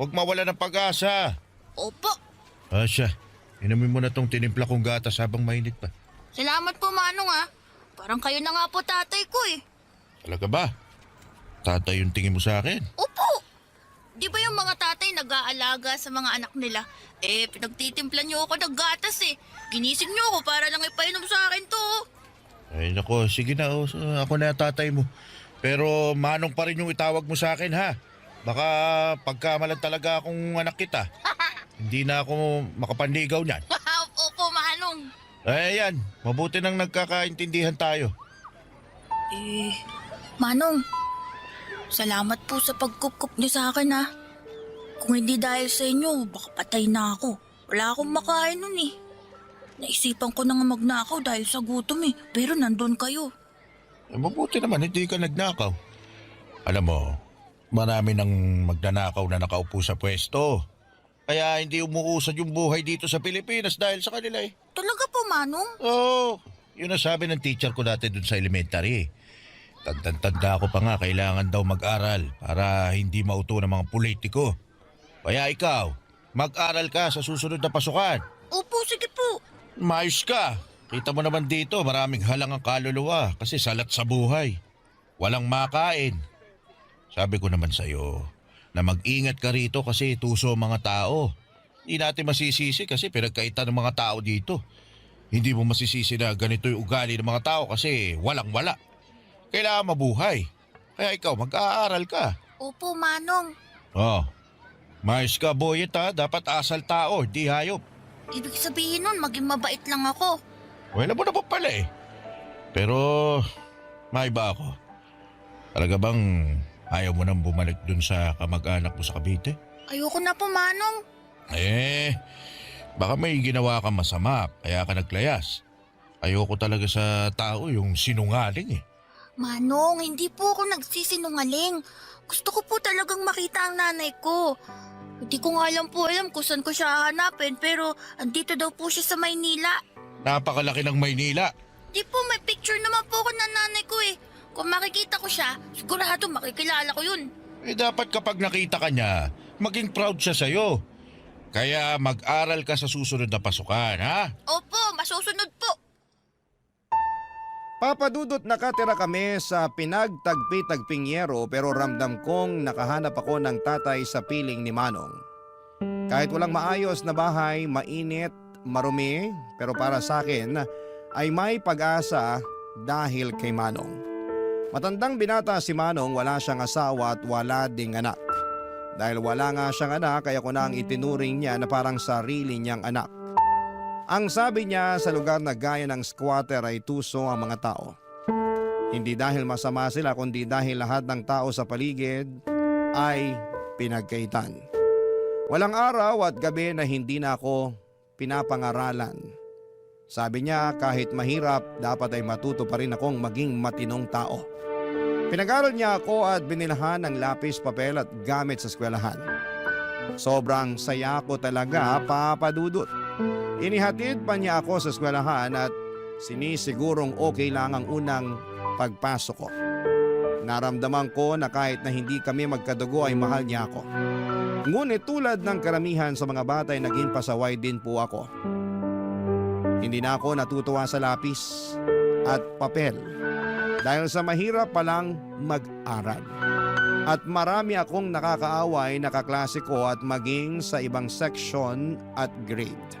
Huwag mawala ng pag-asa. Opo. Asya, inumin mo na tong tinimpla kong gatas habang mainit pa. Salamat po, Manong ah. Parang kayo na nga po tatay ko eh. Talaga ba? Tatay yung tingin mo sa akin? Opo. Di ba yung mga tatay nag-aalaga sa mga anak nila? Eh, pinagtitimpla niyo ako ng gatas eh. Ginising niyo ako para lang ipainom sa akin to. Ay nako, sige na. Ako na yung tatay mo. Pero Manong pa rin yung itawag mo sa akin ha. Baka pagkamalan talaga akong anak kita. Hindi na ako makapanligaw niyan. Opo, Manong. Eh yan, mabuti nang nagkakaintindihan tayo. Eh, Manong, salamat po sa pagkukup niyo sa akin ha. Kung hindi dahil sa inyo, baka patay na ako. Wala akong makain nun eh. Naisipan ko na nga magnakaw dahil sa gutom eh. Pero nandun kayo. Eh, mabuti naman, hindi ka nagnakaw. Alam mo, marami nang magnanakaw na nakaupo sa pwesto. Kaya hindi umuusad yung buhay dito sa Pilipinas dahil sa kanila eh. Talaga po, Manong? Oo, yun ang sabi ng teacher ko dati dun sa elementary. Tanda ko pa nga, kailangan daw mag-aral para hindi mauto ng mga politiko. Kaya ikaw, mag-aral ka sa susunod na pasukan. Opo, sige po. Mayos ka. Kita mo naman dito, maraming halang ang kaluluwa kasi salat sa buhay. Walang makain. Sabi ko naman sa'yo na mag-ingat ka rito kasi tuso ang mga tao. Hindi natin masisisi kasi pinagkaitan ng mga tao dito. Hindi mo masisisi na ganito yung ugali ng mga tao kasi walang-wala. Kailangan mabuhay. Kaya ikaw, mag-aaral ka. Opo, Manong. Oh, mayos ka, Boyet ha. Dapat asal tao, di hayop. Ibig sabihin nun, maging mabait lang ako. Wala mo na pa pala eh. Pero, may iba ako. Talaga bang ayaw mo nang bumalik dun sa kamag-anak mo sa Cavite? Ayoko na po, Manong. Eh, baka may ginawa kang masama, kaya ka naglayas. Ayoko talaga sa tao yung sinungaling eh. Manong, hindi po ako nagsisinungaling. Gusto ko po talagang makita ang nanay ko. Hindi ko nga alam kung saan ko siya hahanapin pero andito daw po siya sa Maynila. Napakalaki ng Maynila. Di po, may picture naman po ako ng nanay ko eh. Kung makikita ko siya, sigurado makikilala ko yun. Eh dapat kapag nakita ka niya, maging proud siya sa'yo. Kaya mag-aral ka sa susunod na pasukan, ha? Opo, masusunod po. Papadudot nakatira kami sa pinagtagpi-tagping yero pero ramdam kong nakahanap ako ng tatay sa piling ni Manong. Kahit walang maayos na bahay, mainit, marumi, pero para sa akin ay may pag-asa dahil kay Manong. Matandang binata si Manong, wala siyang asawa at wala ding anak. Dahil wala nga siyang anak kaya ko na ang itinuring niya na parang sarili niyang anak. Ang sabi niya sa lugar na gaya ng squatter ay tuso ang mga tao. Hindi dahil masama sila kundi dahil lahat ng tao sa paligid ay pinagkaitan. Walang araw at gabi na hindi na ako pinapangaralan. Sabi niya kahit mahirap dapat ay matuto pa rin akong maging matinong tao. Pinag-aral niya ako at binilhan ng lapis, papel at gamit sa eskwelahan. Sobrang saya ko talaga, Papa Dudut. Inihatid pa niya ako sa eskwelahan at sinisigurong okay lang ang unang pagpasok ko. Naramdaman ko na kahit na hindi kami magkadugo ay mahal niya ako. Ngunit tulad ng karamihan sa mga bata ay naging pasaway din po ako. Hindi na ako natutuwa sa lapis at papel dahil sa mahirap palang mag-aral. At marami akong nakakaaway na kaklase ko at maging sa ibang section at grade.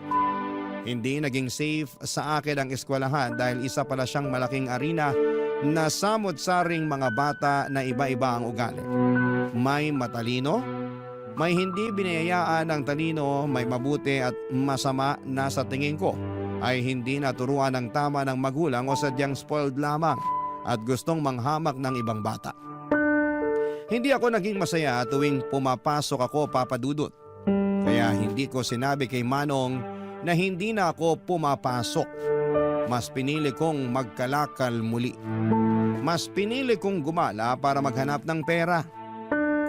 Hindi naging safe sa akin ang eskwelahan dahil isa pala siyang malaking arena na samot-saring mga bata na iba-iba ang ugali. May matalino, may hindi binayayaan ng talino, may mabuti at masama na sa tingin ko ay hindi naturuan ng tama ng magulang o sadyang spoiled lamang at gustong manghamak ng ibang bata. Hindi ako naging masaya tuwing pumapasok ako, Papa Dudut. Kaya hindi ko sinabi kay Manong na hindi na ako pumapasok. Mas pinili kong magkalakal muli. Mas pinili kong gumala para maghanap ng pera.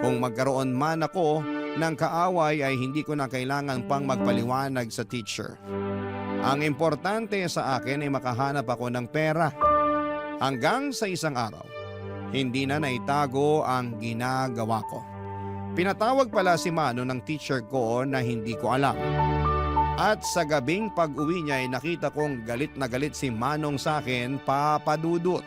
Kung magkaroon man ako ng kaaway ay hindi ko na kailangan pang magpaliwanag sa teacher. Ang importante sa akin ay makahanap ako ng pera. Hanggang sa isang araw, hindi na naitago ang ginagawa ko. Pinatawag pala si Mano ng teacher ko na hindi ko alam. At sa gabing pag-uwi niya ay nakita kong galit na galit si Manong sa akin, Papa Dudut.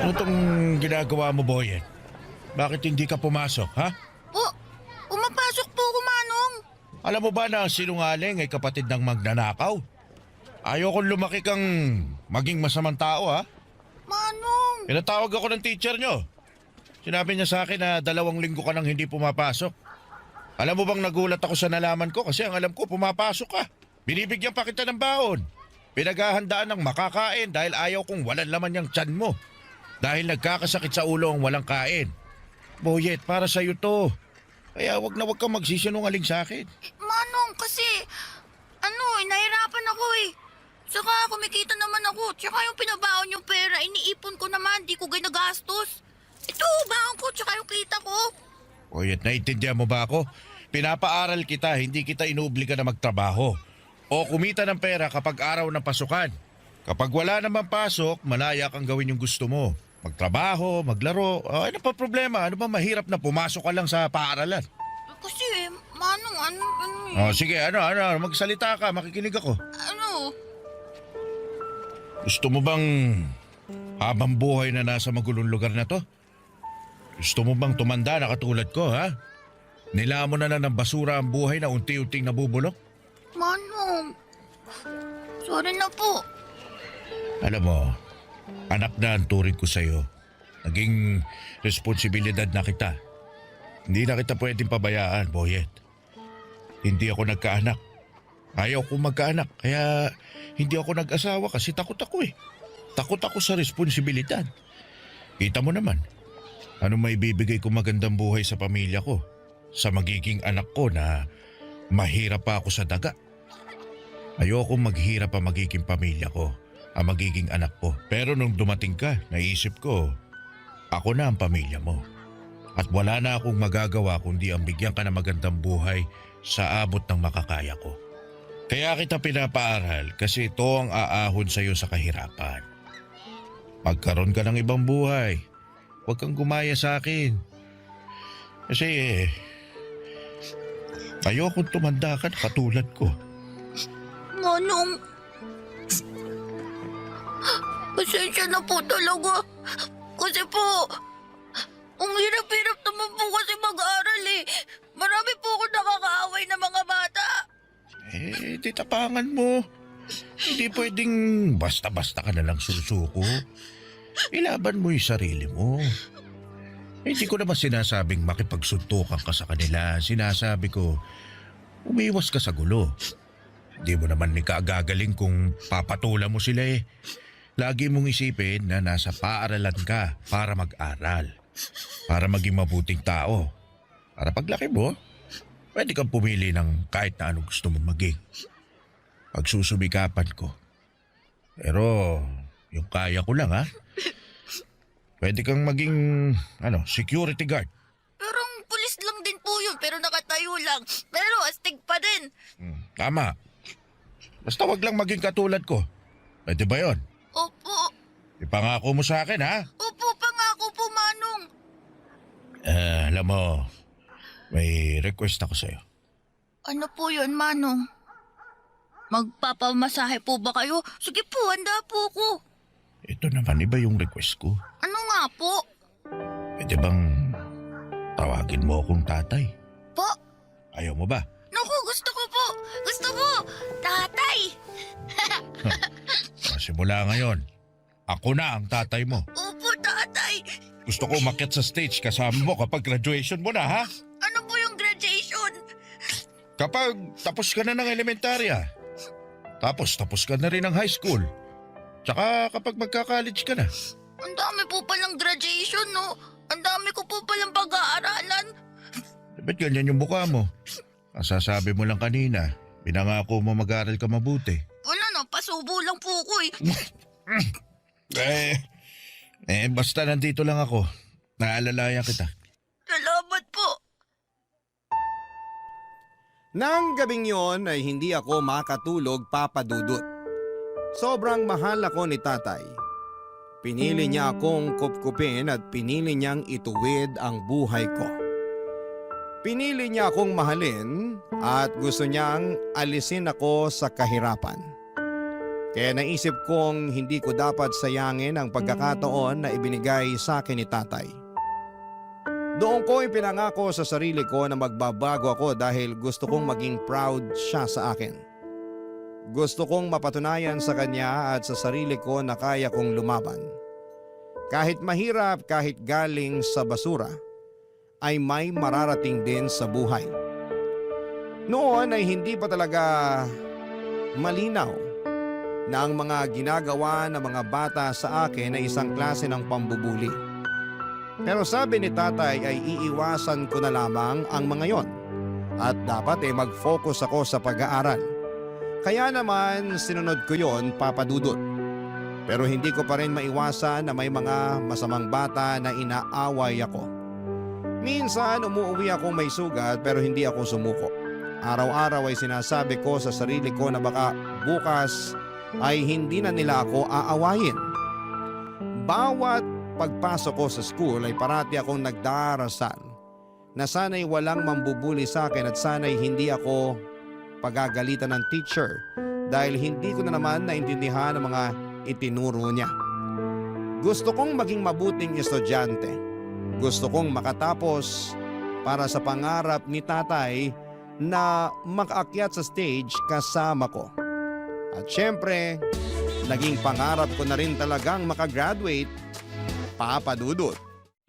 Ano tong ginagawa mo, Boyet? Bakit hindi ka pumasok, ha? Pumapasok po ako, Manong. Alam mo ba na sinungaling ay kapatid ng magnanakaw? Ayokong lumaki kang maging masamang tao, ha? Manong. Pinatawag ako ng teacher nyo. Sinabi niya sa akin na 2 linggo ka nang hindi pumapasok. Alam mo bang nagulat ako sa nalaman ko kasi ang alam ko pumapasok ka. Binibigyan pa kita ng baon. Pinaghahandaan ng makakain dahil ayaw kong walang laman yung tiyan mo. Dahil nagkakasakit sa ulo ang walang kain. Boyet, para sa'yo to. Kaya wag kang magsisinungaling sa akin. Manong, kasi, nahirapan ako eh. Saka kumikita naman ako. Tsaka yung pinabaon yung pera, iniipon ko naman. Di ko ginagastos. Ito, baon ko, tsaka yung kita ko. Boyet, naiintindihan mo ba ako? Pinapaaral kita, hindi kita inuobliga na magtrabaho. O kumita ng pera kapag araw ng pasukan. Kapag wala naman pasok, malaya kang gawin yung gusto mo. Magtrabaho, maglaro, ano pa problema? Ano ba mahirap na pumasok ka lang sa paaralan? Kasi, Manong, eh. Sige, magsalita ka, makikinig ako. Gusto mo bang habang buhay na nasa magulong lugar na to? Gusto mo bang tumanda na katulad ko, ha? Nilamon na ng basura ang buhay na unti-unting nabubulok? Manong, sorry na po. Alam mo, anak na ang turing ko sa'yo. Naging responsibilidad na kita. Hindi na kita pwedeng pabayaan, Boyet. Hindi ako nagkaanak. Ayaw ko magkaanak, kaya hindi ako nag-asawa kasi takot ako eh. Takot ako sa responsibilidad. Kita mo naman, ano may bibigay ko magandang buhay sa pamilya ko? Sa magiging anak ko na mahirap pa ako sa daga. Ayoko maghirap pa magiging pamilya ko. ang magiging anak ko. Pero nung dumating ka, naisip ko, ako na ang pamilya mo. At wala na akong magagawa kundi ang bigyan ka ng magandang buhay sa abot ng makakaya ko. Kaya kita pinapaaral kasi ito ang aahon sa iyo sa kahirapan. Magkaroon ka ng ibang buhay. Huwag kang gumaya sa akin. Kasi ayokong tumanda ka na katulad ko. Manong, pasensya na po talaga. Kasi po, ang hirap-hirap naman po kasi mag-aral eh. Marami po ako nakakaaway na mga bata. Di tapangan mo. Hindi pwedeng basta-basta ka na lang susuko. Ilaban mo yung sarili mo. Hindi ko naman sinasabing makipagsuntukan ka sa kanila. Sinasabi ko, umiwas ka sa gulo. Hindi mo naman ikagagaling kung papatulan mo sila eh. Lagi mong isipin na nasa paaralan ka para mag-aral. Para maging mabuting tao. Para paglaki mo, pwede kang pumili ng kahit na anong gusto mong maging. Pagsusumikapan ko. Pero yung kaya ko lang ha. Pwede kang maging security guard. Parang pulis lang din po yun pero nakatayo lang. Pero astig pa din. Tama. Basta wag lang maging katulad ko. Pwede ba yun? Opo. Ipangako mo sa akin ha? Opo, pangako po, Manong. Alam mo, may request ako sa'yo. Ano po yun, Manong? Magpapamasahe po ba kayo? Sige po, handa po ko. Ito naman, iba yung request ko. Ano nga po? Pwede bang tawagin mo akong tatay? Po? Ayaw mo ba? Naku, gusto ko po. Gusto ko. Tatay. Simula ngayon, ako na ang tatay mo. Opo, tatay. Gusto ko umakyat sa stage kasama mo kapag graduation mo na, ha? Ano po yung graduation? Kapag tapos ka na ng elementarya. Tapos ka na rin ng high school. Tsaka kapag magka-college ka na. Ang dami po palang graduation, no? Ang dami ko po palang pag-aaralan. Ba't ganyan yung mukha mo? Ang sasabi mo lang kanina, pinangako mo mag-aaral ka mabuti. Wala na, pasubo lang po ko Basta nandito lang ako. Naalalayan kita. Salamat po. Nang gabing yon ay hindi ako makatulog, Papa Dudut. Sobrang mahal ako ni tatay. Pinili niya akong kupkupin at pinili niyang ituwid ang buhay ko. Pinili niya akong mahalin at gusto niyang alisin ako sa kahirapan. Kaya naisip kong hindi ko dapat sayangin ang pagkakataon na ibinigay sa akin ni tatay. Doon ko ipinangako sa sarili ko na magbabago ako dahil gusto kong maging proud siya sa akin. Gusto kong mapatunayan sa kanya at sa sarili ko na kaya kong lumaban. Kahit mahirap, kahit galing sa basura, ay may mararating din sa buhay. Noon ay hindi pa talaga malinaw na ang mga ginagawa ng mga bata sa akin ay isang klase ng pambubuli. Pero sabi ni tatay ay iiwasan ko na lamang ang mga yon at dapat ay mag-focus ako sa pag-aaral. Kaya naman sinunod ko yon, Papa Dudut. Pero hindi ko pa rin maiwasan na may mga masamang bata na inaaway ako. Minsan umuwi akong may sugat pero hindi ako sumuko. Araw-araw ay sinasabi ko sa sarili ko na baka bukas ay hindi na nila ako aawayin. Bawat pagpasok ko sa school ay parati akong nagdarasal na sana'y walang mambubuli sa akin at sana'y hindi ako pagagalitan ng teacher dahil hindi ko na naman naintindihan ang mga itinuro niya. Gusto kong maging mabuting estudyante. Gusto kong makatapos para sa pangarap ni tatay na makaakyat sa stage kasama ko. At syempre, naging pangarap ko na rin talagang makagraduate, Papa Dudut.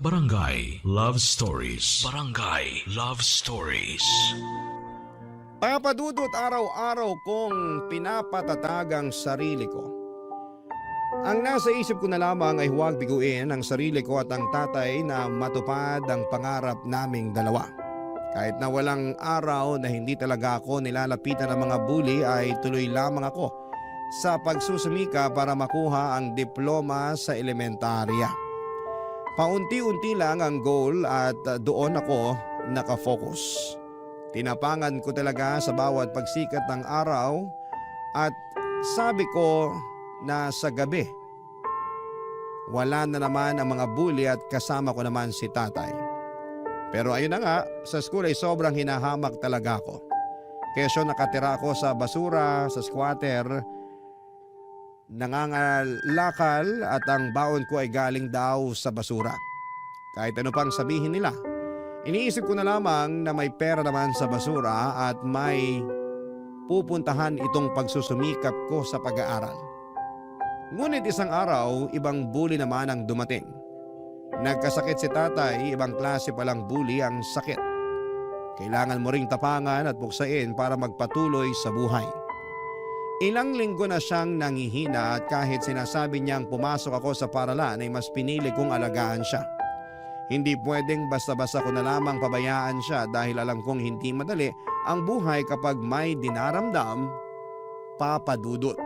Barangay Love Stories. Barangay Love Stories. Papa Dudut, araw-araw kong pinapatatag ang sarili ko. Ang nasa isip ko na lamang ay huwag biguin ang sarili ko at ang tatay na matupad ang pangarap naming dalawa. Kahit na walang araw na hindi talaga ako nilalapitan ng mga bully ay tuloy lamang ako sa pagsusumika para makuha ang diploma sa elementarya. Paunti-unti lang ang goal at doon ako nakafocus. Tinapangan ko talaga sa bawat pagsikat ng araw at sabi ko na sa gabi, wala na naman ang mga bully at kasama ko naman si tatay. Pero ayun na nga, sa school ay sobrang hinahamak talaga ako. Kesyo nakatira ako sa basura, sa squatter, nangangalakal at ang baon ko ay galing daw sa basura. Kahit ano pang sabihin nila, iniisip ko na lamang na may pera naman sa basura at may pupuntahan itong pagsusumikap ko sa pag-aaral. Ngunit isang araw, ibang bully naman ang dumating. Nagkasakit si tatay, ibang klase palang bully ang sakit. Kailangan mo ring tapangan at buksain para magpatuloy sa buhay. Ilang linggo na siyang nangihina at kahit sinasabi niyang pumasok ako sa paralan ay mas pinili kong alagaan siya. Hindi pwedeng basta-basta ko na lamang pabayaan siya dahil alam kong hindi madali ang buhay kapag may dinaramdam, Papa Dudut.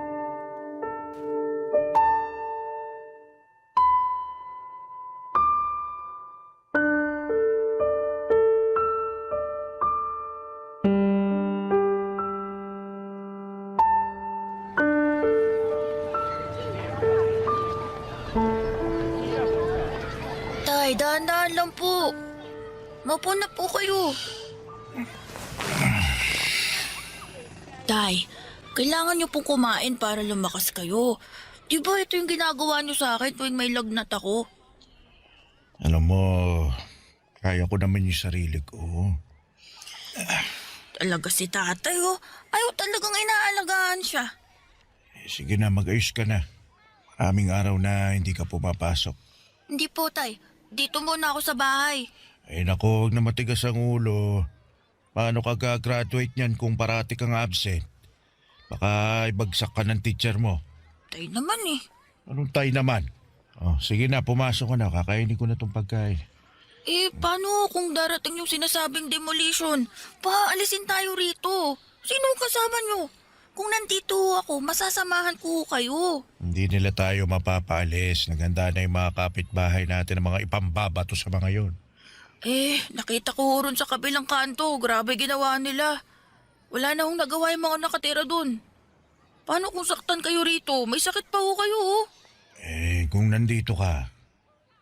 Tay, dahan-dahan lang po. Maupo na po kayo. Tay, kailangan niyo pong kumain para lumakas kayo. Di ba ito yung ginagawa niyo sa akin tuwing may lagnat ako? Alam mo, kaya ko naman yung sarili ko. Talaga si tatay oh. Ayaw talagang inaalagaan siya. Sige na, mag-ayos ka na. Maraming araw na hindi ka pumapasok. Hindi po tay, dito muna ako sa bahay. Ay nako, huwag na matigas ang ulo. Paano ka gagraduate niyan kung parati kang absent? Baka ibagsak ka ng teacher mo. Tay naman eh. Anong tay naman? Oh, sige na, pumasok ka na. Kakainin ko na tong pagkain. Eh, paano kung darating yung sinasabing demolition? Paalisin tayo rito. Sino kasama nyo? Kung nandito ako, masasamahan ko kayo. Hindi nila tayo mapapaalis. Naganda na yung mga kapitbahay natin ng mga ipambabato sa mga yon. Eh, nakita ko ron sa kabilang kanto. Grabe ginawa nila. Wala na hong nagawa yung mga nakatira dun. Paano kung saktan kayo rito? May sakit pa ho kayo oh. Eh, kung nandito ka,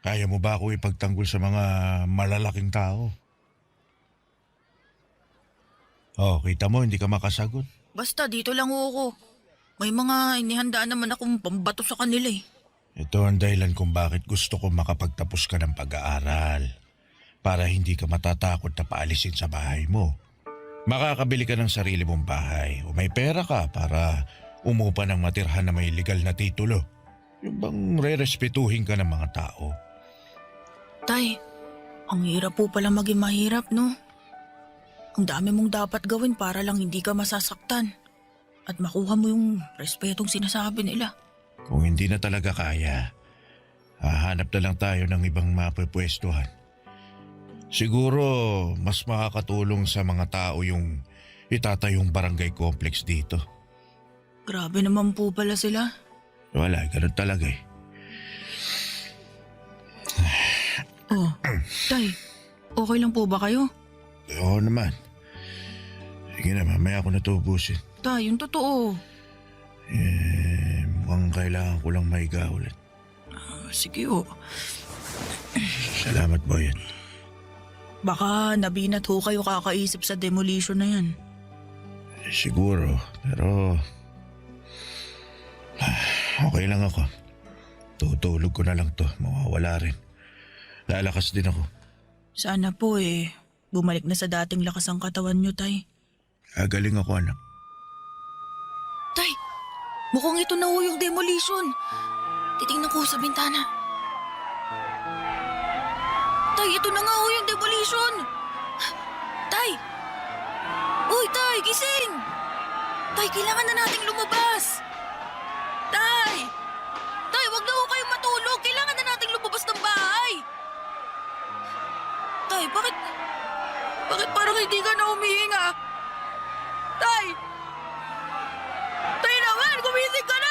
kaya mo ba ako ipagtanggol sa mga malalaking tao? Oh, kita mo, hindi ka makasagot. Basta dito lang ho ako. May mga inihandaan naman akong pambato sa kanila eh. Ito ang dahilan kung bakit gusto ko makapagtapos ka ng pag-aaral. Para hindi ka matatakot na paalisin sa bahay mo. Makakabili ka ng sarili mong bahay o may pera ka para umupa ng matirhan na may legal na titulo. Yung bang re-respetuhin ka ng mga tao. Tay, ang hirap po pala maging mahirap no? Ang dami mong dapat gawin para lang hindi ka masasaktan. At makuha mo yung respetong sinasabi nila. Kung hindi na talaga kaya, hahanap na lang tayo ng ibang mapapwestuhan. Siguro mas makakatulong sa mga tao yung itatayong barangay complex dito. Grabe naman po pala sila. Wala, ganun talaga eh. Oh, Tay, okay lang po ba kayo? Oo naman. Sige na, mamaya ako natubusin. Tay, yung totoo. Mukhang kailangan ko lang maiga ulit. Sige oh. Salamat, Boyan. Baka nabinat ho kayo kakaisip sa demolition na yan. Siguro, pero okay lang ako. Tutulog ko na lang to, mawawala rin. Lalakas din ako. Sana po eh, bumalik na sa dating lakas ang katawan nyo, Tay. Galing ako, anak. Tay, mukhang ito na ho yung demolition. Titingnan ko sa bintana. Tay, ito na nga ho yung demolition. Tay! Uy, Tay, gising! Tay, kailangan na nating lumabas. Tay! Tay, wag na ho kayong matulog. Kailangan na nating lumabas ng bahay. Tay, bakit parang hindi ka na humihinga? Tay! Tay naman, gumising ka na!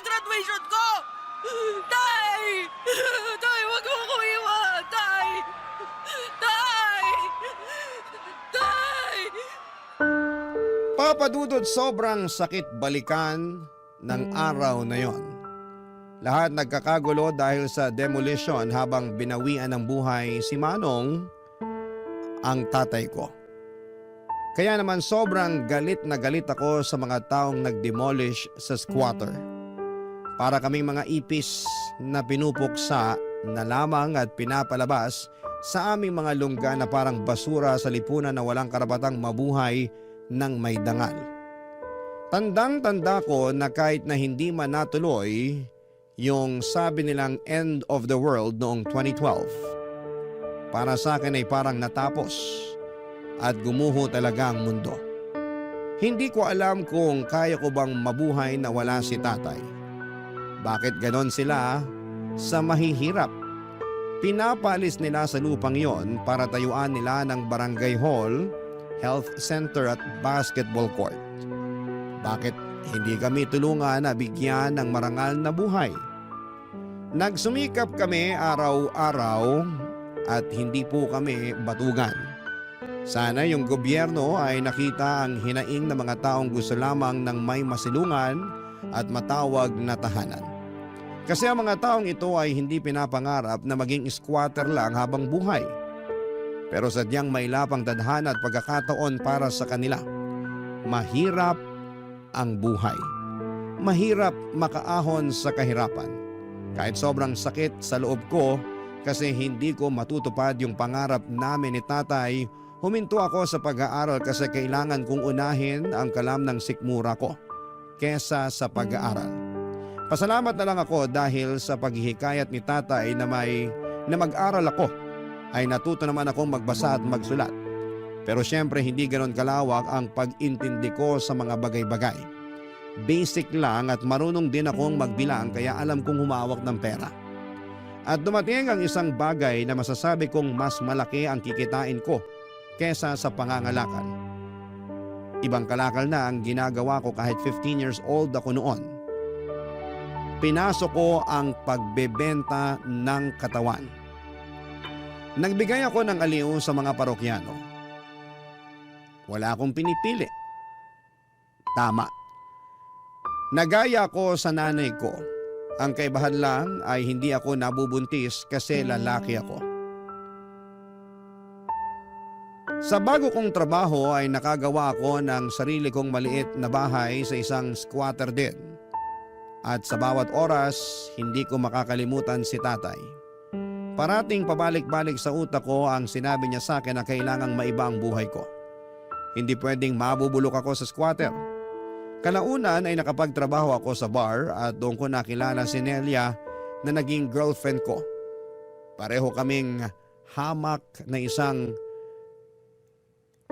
ng graduation ko! Tay! Tay, wag mo ko iwan! Tay! Tay! Tay! Papa Dudut, sobrang sakit balikan ng araw na yon. Lahat nagkakagulo dahil sa demolition habang binawian ng buhay si Manong, ang tatay ko. Kaya naman sobrang galit na galit ako sa mga taong nag-demolish sa squatter. Para kaming mga ipis na pinupuksa na lamang at pinapalabas sa aming mga lungga na parang basura sa lipunan na walang karapatang mabuhay ng may dangal. Tandang-tanda ko na kahit na hindi man natuloy yung sabi nilang end of the world noong 2012, para sa akin ay parang natapos at gumuho talaga ang mundo. Hindi ko alam kung kaya ko bang mabuhay na wala si tatay. Bakit ganon sila sa mahihirap? Pinapalis nila sa lupang yon para tayuan nila ng barangay hall, health center at basketball court. Bakit hindi kami tulungan na bigyan ng marangal na buhay? Nagsumikap kami araw-araw at hindi po kami batugan. Sana yung gobyerno ay nakita ang hinaing ng mga taong gusto lamang ng may masilungan at matawag na tahanan. Kasi ang mga taong ito ay hindi pinapangarap na maging squatter lang habang buhay. Pero sadyang may lapang tadhana at pagkakataon para sa kanila. Mahirap ang buhay. Mahirap makaahon sa kahirapan. Kahit sobrang sakit sa loob ko kasi hindi ko matutupad yung pangarap namin ni tatay, huminto ako sa pag-aaral kasi kailangan kong unahin ang kalam ng sikmura ko kesa sa pag-aaral. Pasalamat na lang ako dahil sa paghihikayat ni tatay na mag-aral ako ay natuto naman akong magbasa at magsulat. Pero syempre hindi ganon kalawak ang pag-intindi ko sa mga bagay-bagay. Basic lang at marunong din akong magbilang kaya alam kong humawak ng pera. At dumating ang isang bagay na masasabi kong mas malaki ang kikitain ko kesa sa pangangalakal. Ibang kalakal na ang ginagawa ko kahit 15 years old ako noon. Pinasok ko ang pagbebenta ng katawan. Nagbigay ako ng aliw sa mga parokyano. Wala akong pinipili. Tama. Nagaya ko sa nanay ko. Ang kaibahan lang ay hindi ako nabubuntis kasi lalaki ako. Sa bago kong trabaho ay nakagawa ako ng sarili kong maliit na bahay sa isang squatter din. At sa bawat oras, hindi ko makakalimutan si tatay. Parating pabalik-balik sa utak ko ang sinabi niya sa akin na kailangang maiba ang buhay ko. Hindi pwedeng mabubulok ako sa squatter. Kalaunan ay nakapagtrabaho ako sa bar at doon ko nakilala si Nelia na naging girlfriend ko. Pareho kaming hamak na isang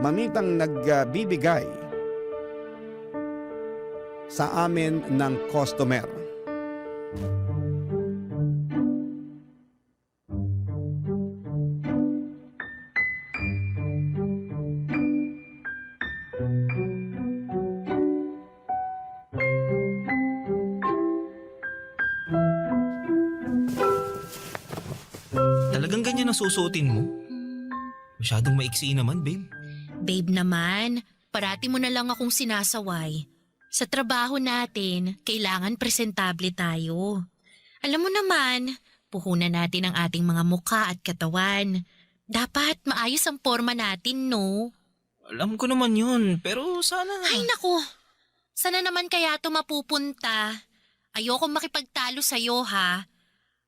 mamitang nagbibigay sa amin ng customer. Talagang ganyan ang susuotin mo? Masyadong maiksi naman, babe. Babe naman, parati mo na lang akong sinasaway. Sa trabaho natin, kailangan presentable tayo. Alam mo naman, puhunan natin ang ating mga mukha at katawan. Dapat maayos ang forma natin, no? Alam ko naman yun, pero sana... Ay naku, sana naman kaya ito mapupunta. Ayokong makipagtalo sa'yo, ha?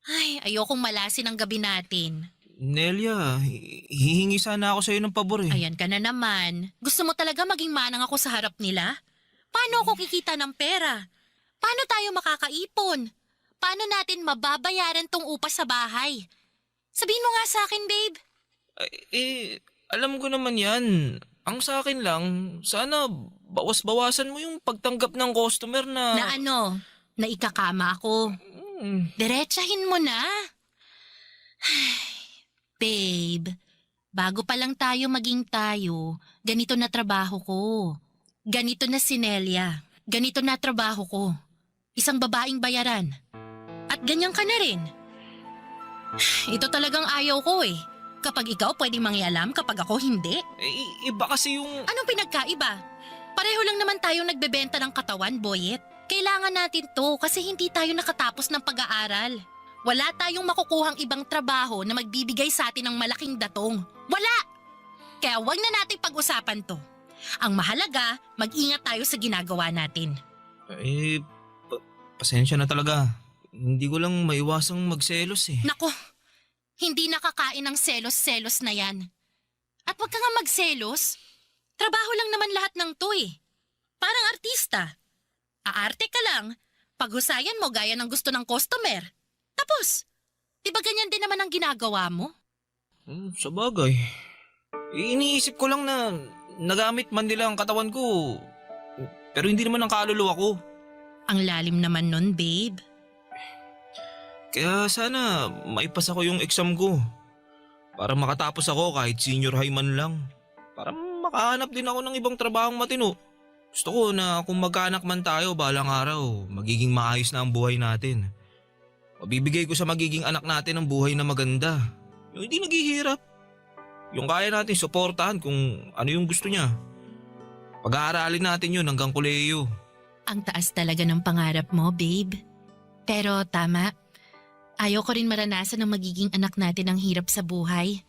Ay, ayokong malasin ang gabi natin. Nelia, hihingi sana ako sa'yo ng pabor eh. Ayan ka na naman. Gusto mo talaga maging manang ako sa harap nila? Paano ako kikita ng pera? Paano tayo makakaipon? Paano natin mababayaran tong upa sa bahay? Sabihin mo nga sa akin, babe. Alam ko naman yan. Ang sa akin lang, sana bawas-bawasan mo yung pagtanggap ng customer na... Na ano? Na ikakama ako. Diretsahin mo na. Babe, bago pa lang tayo maging tayo, ganito na trabaho ko. Ganito na si Nelia. Ganito na trabaho ko. isang babaeng bayaran. At ganyan ka na rin. Ito talagang ayaw ko eh. Kapag ikaw pwedeng mangialam, kapag ako hindi. Iba kasi yung... Anong pinagkaiba? Pareho lang naman tayong nagbebenta ng katawan, Boyet. Kailangan natin to kasi hindi tayo nakatapos ng pag-aaral. Wala tayong makukuhang ibang trabaho na magbibigay sa atin ng malaking datong. Wala! Kaya wag na nating pag-usapan to. Ang mahalaga, mag-ingat tayo sa ginagawa natin. Pasensya na talaga. Hindi ko lang maiwasang magselos eh. Nako, hindi nakakain ng selos-selos na yan. At wag ka nga magselos. Trabaho lang naman lahat ng to eh. Parang artista. Aarte ka lang, paghusayan mo gaya ng gusto ng customer. Tapos, di ba ganyan din naman ang ginagawa mo? Sa bagay. Iniisip ko lang na nagamit man nila ang katawan ko. Pero hindi naman ang kaluluwa ko. Ang lalim naman nun, babe. Kaya sana maipasa ko yung exam ko. Para makatapos ako kahit senior high man lang. Para makahanap din ako ng ibang trabahong matino. Gusto ko na kung magkaanak man tayo balang araw, magiging maayos na ang buhay natin. Mabibigay ko sa magiging anak natin ang buhay na maganda. Yung hindi naghihirap. Yung kaya natin suportahan kung ano yung gusto niya. Pag-aaralin natin yun hanggang kolehiyo. Ang taas talaga ng pangarap mo, babe. Pero tama. Ayaw ko rin maranasan ng magiging anak natin ang hirap sa buhay.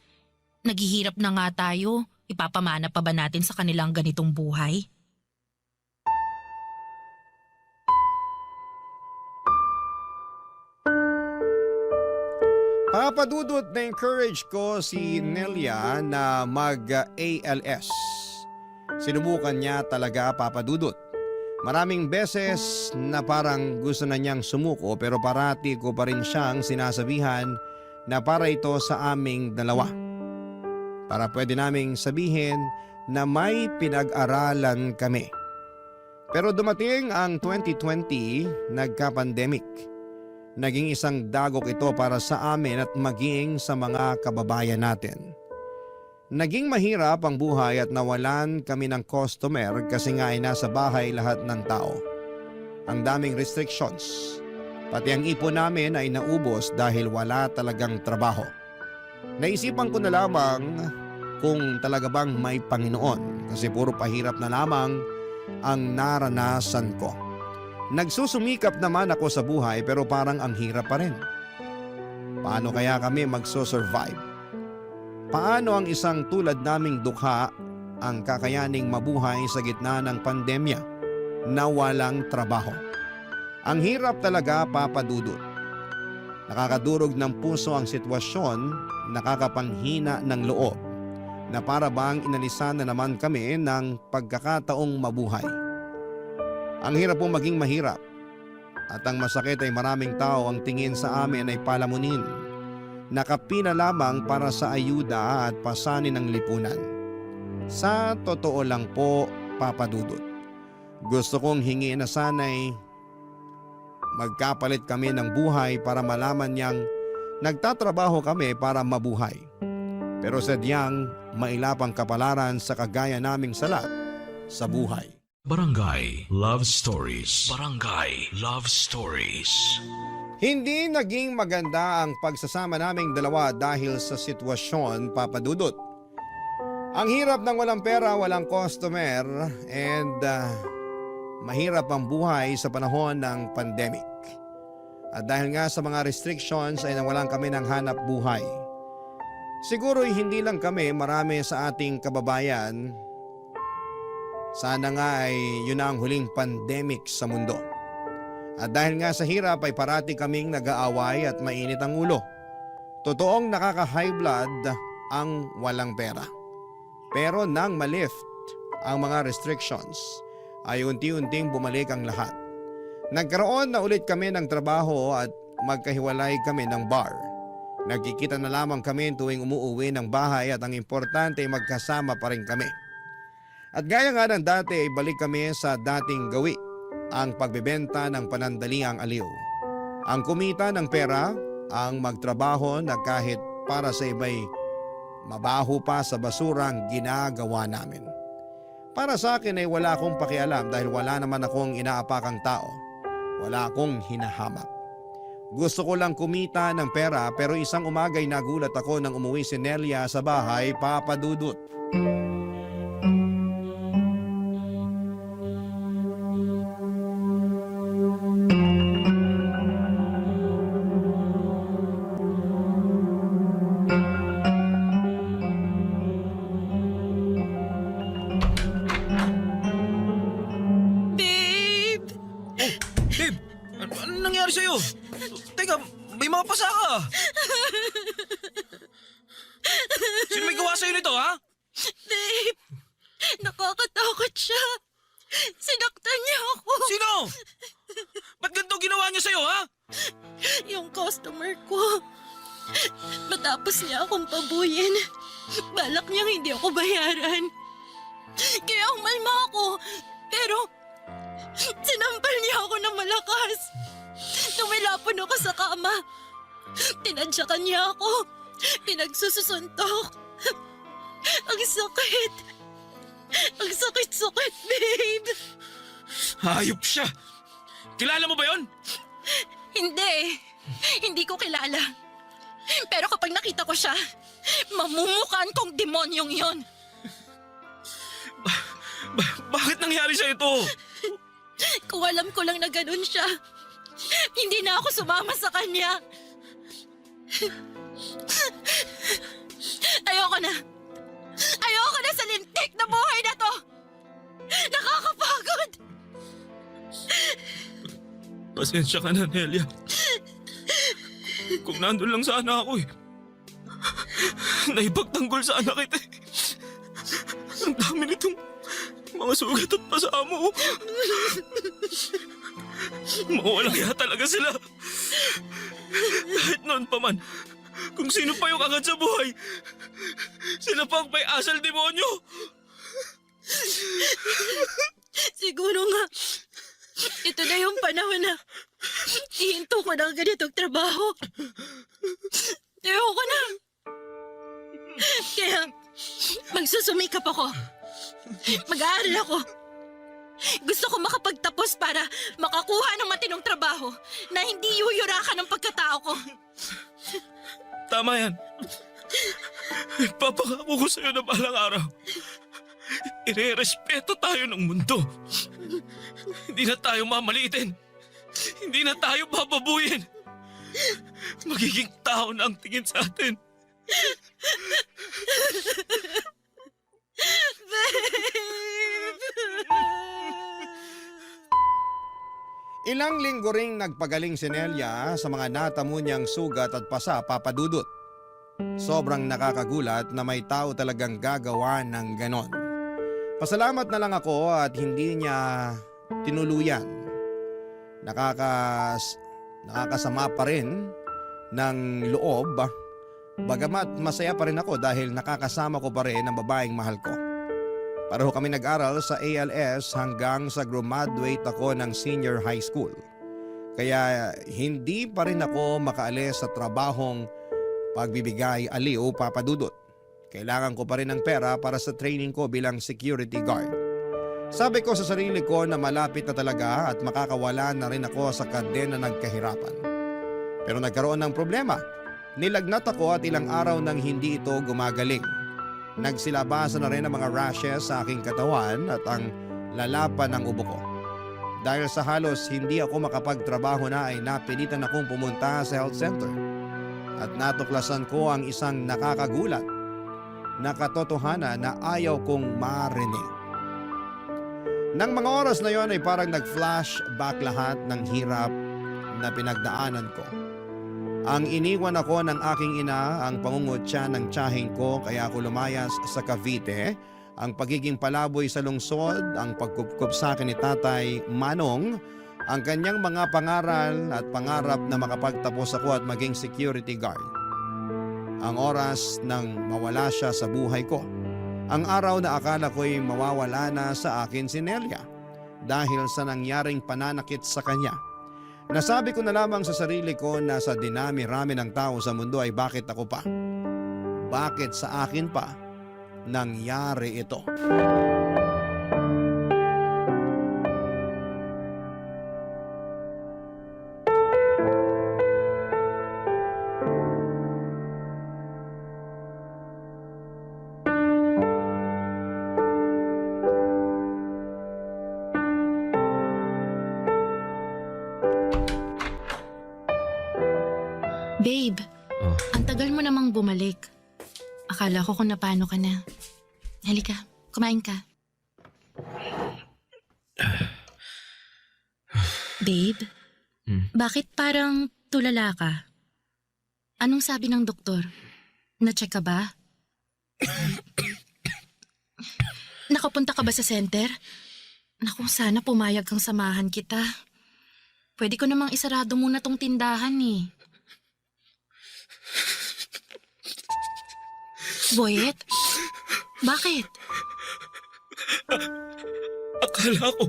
Naghihirap na nga tayo. Ipapamana pa ba natin sa kanilang ganitong buhay? Papadudot na encourage ko si Nelia na mag-ALS. Sinubukan niya talaga, Papadudot. Maraming beses na parang gusto na niyang sumuko pero parati ko pa rin siyang sinasabihan na para ito sa aming dalawa. Para pwede naming sabihin na may pinag-aralan kami. Pero dumating ang 2020, nagka-pandemic. Naging isang dagok ito para sa amin at maging sa mga kababayan natin. Naging mahirap ang buhay at nawalan kami ng customer kasi nga ay nasa bahay lahat ng tao. Ang daming restrictions. Pati ang ipon namin ay naubos dahil wala talagang trabaho. Naisipan ko na lamang kung talaga bang may Panginoon kasi puro pahirap na lamang ang naranasan ko. Nagsusumikap naman ako sa buhay pero parang ang hirap pa rin. Paano kaya kami magso-survive? Paano ang isang tulad naming dukha ang kakayaning mabuhay sa gitna ng pandemya na walang trabaho? Ang hirap talaga, Papadudot. Nakakadurog ng puso ang sitwasyon, nakakapanghina ng loob na para bang inalisan na naman kami ng pagkakataong mabuhay. Ang hirap po maging mahirap at ang masakit ay maraming tao ang tingin sa amin ay palamunin. Nakapina lamang para sa ayuda at pasanin ng lipunan. Sa totoo lang po, Papadudot, gusto kong hingi na sana'y magkapalit kami ng buhay para malaman niyang nagtatrabaho kami para mabuhay. Pero sadyang mailapang kapalaran sa kagaya naming salat sa buhay. Barangay Love Stories. Barangay Love Stories. Hindi naging maganda ang pagsasama naming dalawa dahil sa sitwasyon, Papadudot. Ang hirap ng walang pera, walang customer, and mahirap ang buhay sa panahon ng pandemic. At dahil nga sa mga restrictions ay nawalan kami ng hanap buhay. Siguro'y hindi lang kami, marami sa ating kababayan. Sana nga ay yun na ang huling pandemic sa mundo. At dahil nga sa hirap ay parati kaming nag-aaway at mainit ang ulo. Totoong nakaka-high blood ang walang pera. Pero nang malift ang mga restrictions ay unti-unting bumalik ang lahat. Nagkaroon na ulit kami ng trabaho at magkahiwalay kami ng bar. Nagkikita na lamang kami tuwing umuuwi ng bahay at ang importante ay magkasama pa rin kami. At gaya nga ng dati ay balik kami sa dating gawi. Ang pagbebenta ng panandaliang aliw. Ang kumita ng pera, ang magtrabaho na kahit para sa iba'y mabaho pa sa basurang ginagawa namin. Para sa akin ay wala akong pakialam dahil wala naman akong inaapakang tao. Wala akong hinahamak. Gusto ko lang kumita ng pera pero isang umagay nagulat ako nang umuwi si Nelia sa bahay, Papa Dudut. Babe! Babe, ano nangyari sa'yo? Teka, may mga pasa ka. Sino may gawa sa'yo nito, ha? Babe, nakakatakot siya. Sinaktan niya ako. Sino? Ba't ganito ginawa niya sa'yo, ha? Yung customer ko. Matapos niya akong pabuyin, balak niyang hindi ako bayaran. Kaya umalma ako, pero sinampal niya ako ng malakas. Tumilapon ako sa kama. Tinadyakan niya ako. Pinagsususuntok. Ang sakit. Ang sakit-sakit, babe. Hayop siya. Kilala mo ba yon? Hindi. Hindi ko kilala. Pero kapag nakita ko siya, mamumukan kong demonyong yon. Bakit nangyari sa'yo to? Kung alam ko lang na ganun siya, hindi na ako sumama sa kanya. Ayoko na. Ayoko na sa lintik na buhay na to. Nakakapagod. Pasensya ka na, Nelia. Kung nandun lang sana ako eh. Naipagtanggol sana kita eh. Ang dami nitong mga sugat at pasamo. Mawalang ya talaga sila. Kahit noon pa man, kung sino pa yung angat sa buhay, sila pa ang may asal demonyo. Siguro nga, ito na yung panahon na ihinto ko ng ganitong trabaho. Ayoko na. Kaya, magsusumikap ako. Mag-aaral ako. Gusto ko makapagtapos para makakuha ng matinong trabaho na hindi yuyurakan ng pagkatao ko. Tama yan. Papangako ko sa'yo na balang araw. Ire-respeto tayo ng mundo. Hindi na tayo mamalitin. Hindi na tayo bababuyin. Magiging tao na ang tingin sa atin. Ilang linggo ring nagpagaling si Nelia sa mga natamo niyang sugat at pasa, Papa Dudut. Sobrang nakakagulat na may tao talagang gagawa ng ganon. Pasalamat na lang ako at hindi niya tinuluyan. Nakakasama pa rin ng loob, bagamat masaya pa rin ako dahil nakakasama ko pa rin ang babaeng mahal ko. Pareho kami nag-aral sa ALS hanggang sa graduate ako ng senior high school. Kaya hindi pa rin ako makaalis sa trabahong pagbibigay aliw, Papa Dudut. Kailangan ko pa rin ng pera para sa training ko bilang security guard. Sabi ko sa sarili ko na malapit na talaga at makakawala na rin ako sa kadena ng kahirapan. Pero nagkaroon ng problema. Nilagnat ako at ilang araw nang hindi ito gumagaling. Nagsilabasan na rin ang mga rashes sa aking katawan at ang lalapan ng ubo ko. Dahil sa halos hindi ako makapagtrabaho na ay napilitan akong pumunta sa health center. At natuklasan ko ang isang nakakagulat na katotohanan na ayaw kong marinig. Nang mga oras na yon ay parang nag-flashback lahat ng hirap na pinagdaanan ko. Ang iniwan ako ng aking ina, ang pangungutya ng tiyahing ko kaya ako lumayas sa Cavite, ang pagiging palaboy sa lungsod, ang pagkupkup sa akin ni Tatay Manong, ang kanyang mga pangaral at pangarap na makapagtapos ako at maging security guard. Ang oras nang mawala siya sa buhay ko. Ang araw na akala ko'y mawawala na sa akin si Nelia dahil sa nangyaring pananakit sa kanya. Nasabi ko na lamang sa sarili ko na sa dinami-rami ng tao sa mundo ay bakit ako pa? Bakit sa akin pa nangyari ito? Babe, ang tagal mo namang bumalik. Akala ko kung napano ka na. Halika, kumain ka. Babe, bakit parang tulala ka? Anong sabi ng doktor? Na-check ka ba? Nakapunta ka ba sa center? Naku, sana pumayag kang samahan kita. Pwede ko namang isarado muna tong tindahan eh. Boyet? Bakit? Akala ko,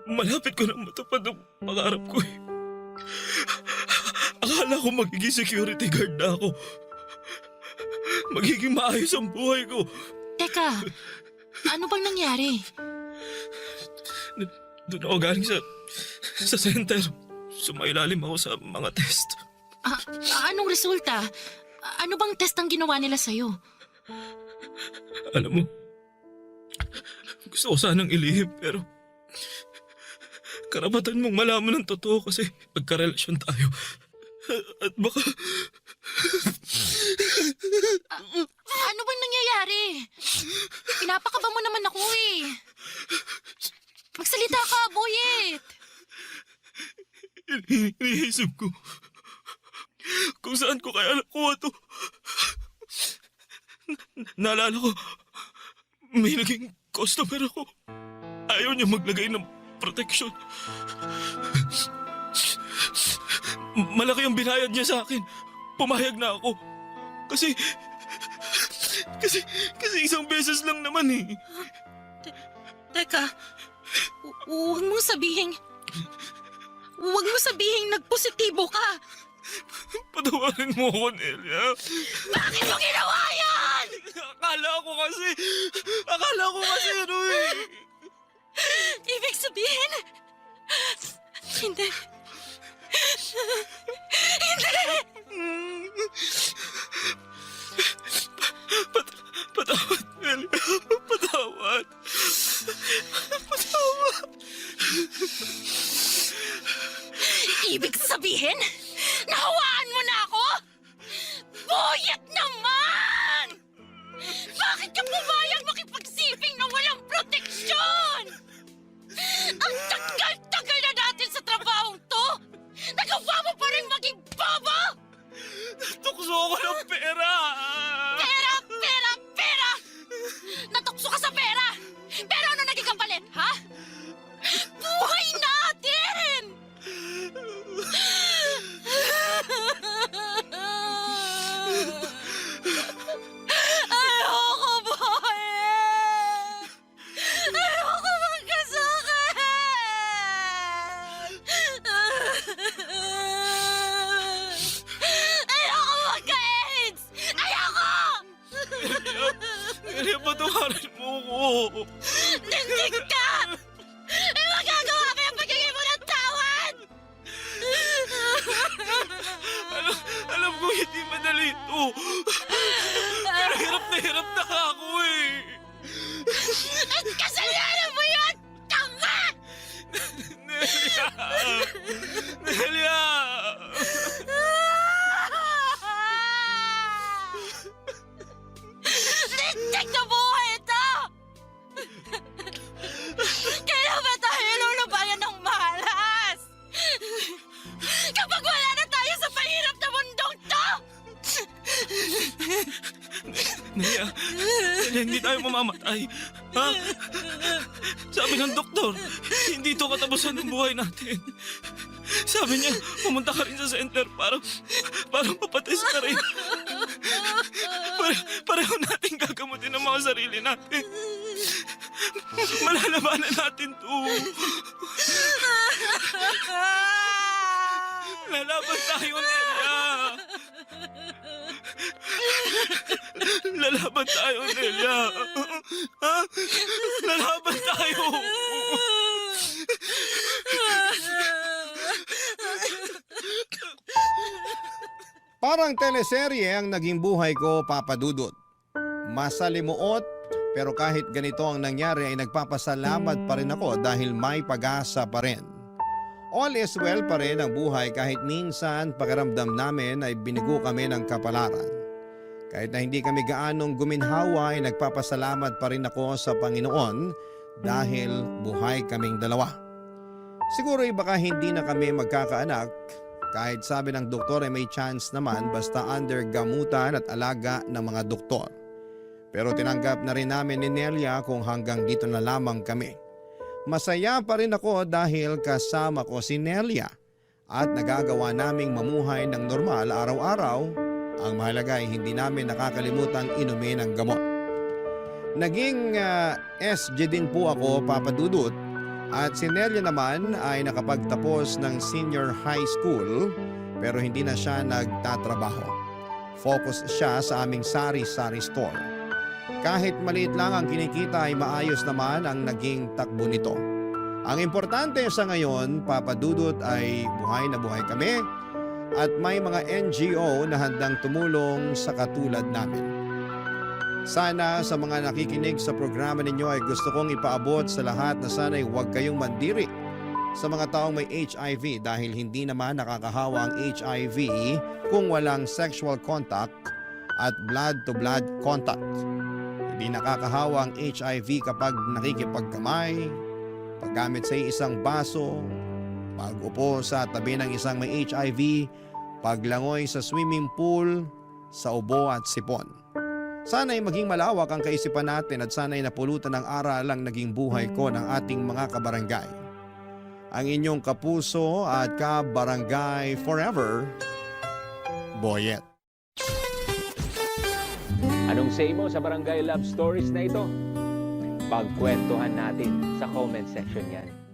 malapit ko na matupad ang pangarap ko eh. Akala ko magiging security guard na ako. Magiging maayos ang buhay ko. Teka, ano bang nangyari? Doon ako galing sa center. Sumailalim ako sa mga test. Anong resulta? Ano bang test ang ginawa nila sa'yo? Alam mo, gusto ko sanang ilihim pero karapatan mong malaman ng totoo kasi magkarelasyon tayo. At baka... Ano bang nangyayari? Pinapakaba mo naman ako eh. Magsalita ka, Boyet! Iniisip ko kung saan ko kaya nakuha to. Naalala ko, may naging customer ako. Ayaw niya maglagay ng protection. Malaki ang binayad niya sa akin. Pumayag na ako. Kasi isang beses lang naman eh. Teka, huwag mong sabihin nagpositibo ka. Patawarin mo ako, Nelia. Bakit mo ginawa yan? Akala ko kasi ano eh. Ibig sabihin, hindi. Patawad, Nelia. Patawad. Ibig sabihin, nahawaan mo na ako? Boyet naman! Bakit ka pumayag makipagsiping na walang proteksyon? Ang tagal-tagal na natin sa trabahong to! Nagawa mo pa rin maging bobo! Tukso ko ng pera! Pera! Pera! Pera! Natukso ka sa pera! Pero ano naging kapalit, ha? Buhay natin! Ayoko, Boyet! Ayoko magkasakit! Ayoko magka-AIDS! Ayoko! Nelia, patawarin mo ko. Nindig ka! Magagawa mo yung pagiging mo ng tawad! Alam ko hindi madali ito. Pero hirap na ako eh. At kasalanan mo yun! Tanga! Nelia! Nindig na buhay ito! Kailan ba tayo lulubayan ng malas? Kapag wala na tayo sa pahirap na mundong to! Nelia, hindi tayo mamamatay. Ha? Sabi ng doktor, hindi ito katapusan ng buhay natin. Sabi niya, pumunta ka rin sa center para mapatest ka rin. Pareho natin gagamutin ang mga sarili natin. Malalabanan natin to. Lalaban tayo, Nelia. Lalaban tayo, Nelia. Ha? Lalaban tayo. Parang teleserye ang naging buhay ko, Papa Dudut. Masalimuot, pero kahit ganito ang nangyari ay nagpapasalamat pa rin ako dahil may pag-asa pa rin. All is well pa rin ang buhay kahit minsan pakiramdam namin ay binigo kami ng kapalaran. Kahit na hindi kami gaanong guminhawa ay nagpapasalamat pa rin ako sa Panginoon dahil buhay kaming dalawa. Siguro ay baka hindi na kami magkakaanak kahit sabi ng doktor ay may chance naman basta under gamutan at alaga ng mga doktor. Pero tinanggap na rin namin ni Nelia kung hanggang dito na lamang kami. Masaya pa rin ako dahil kasama ko si Nelia at nagagawa naming mamuhay ng normal araw-araw. Ang mahalaga ay hindi namin nakakalimutang inumin ang gamot. Naging SG din po ako, Papa Dudut, at si Nelia naman ay nakapagtapos ng senior high school pero hindi na siya nagtatrabaho. Focus siya sa aming sari-sari store. Kahit maliit lang ang kinikita ay maayos naman ang naging takbo nito. Ang importante sa ngayon, Papa Dudut, ay buhay na buhay kami at may mga NGO na handang tumulong sa katulad namin. Sana sa mga nakikinig sa programa ninyo ay gusto kong ipaabot sa lahat na sana'y huwag kayong mandiri sa mga taong may HIV dahil hindi naman nakakahawa ang HIV kung walang sexual contact at blood-to-blood contact. Hindi nakakahawa ang HIV kapag nakikipagkamay, paggamit sa isang baso, pag-upo sa tabi ng isang may HIV, paglangoy sa swimming pool, sa ubo at sipon. Sana'y maging malawak ang kaisipan natin at sana'y napulutan ng aral ang naging buhay ko ng ating mga kabarangay. Ang inyong kapuso at kabarangay forever, Boyet. Anong say mo sa Barangay Love Stories na ito? Pagkwentuhan natin sa comment section yan.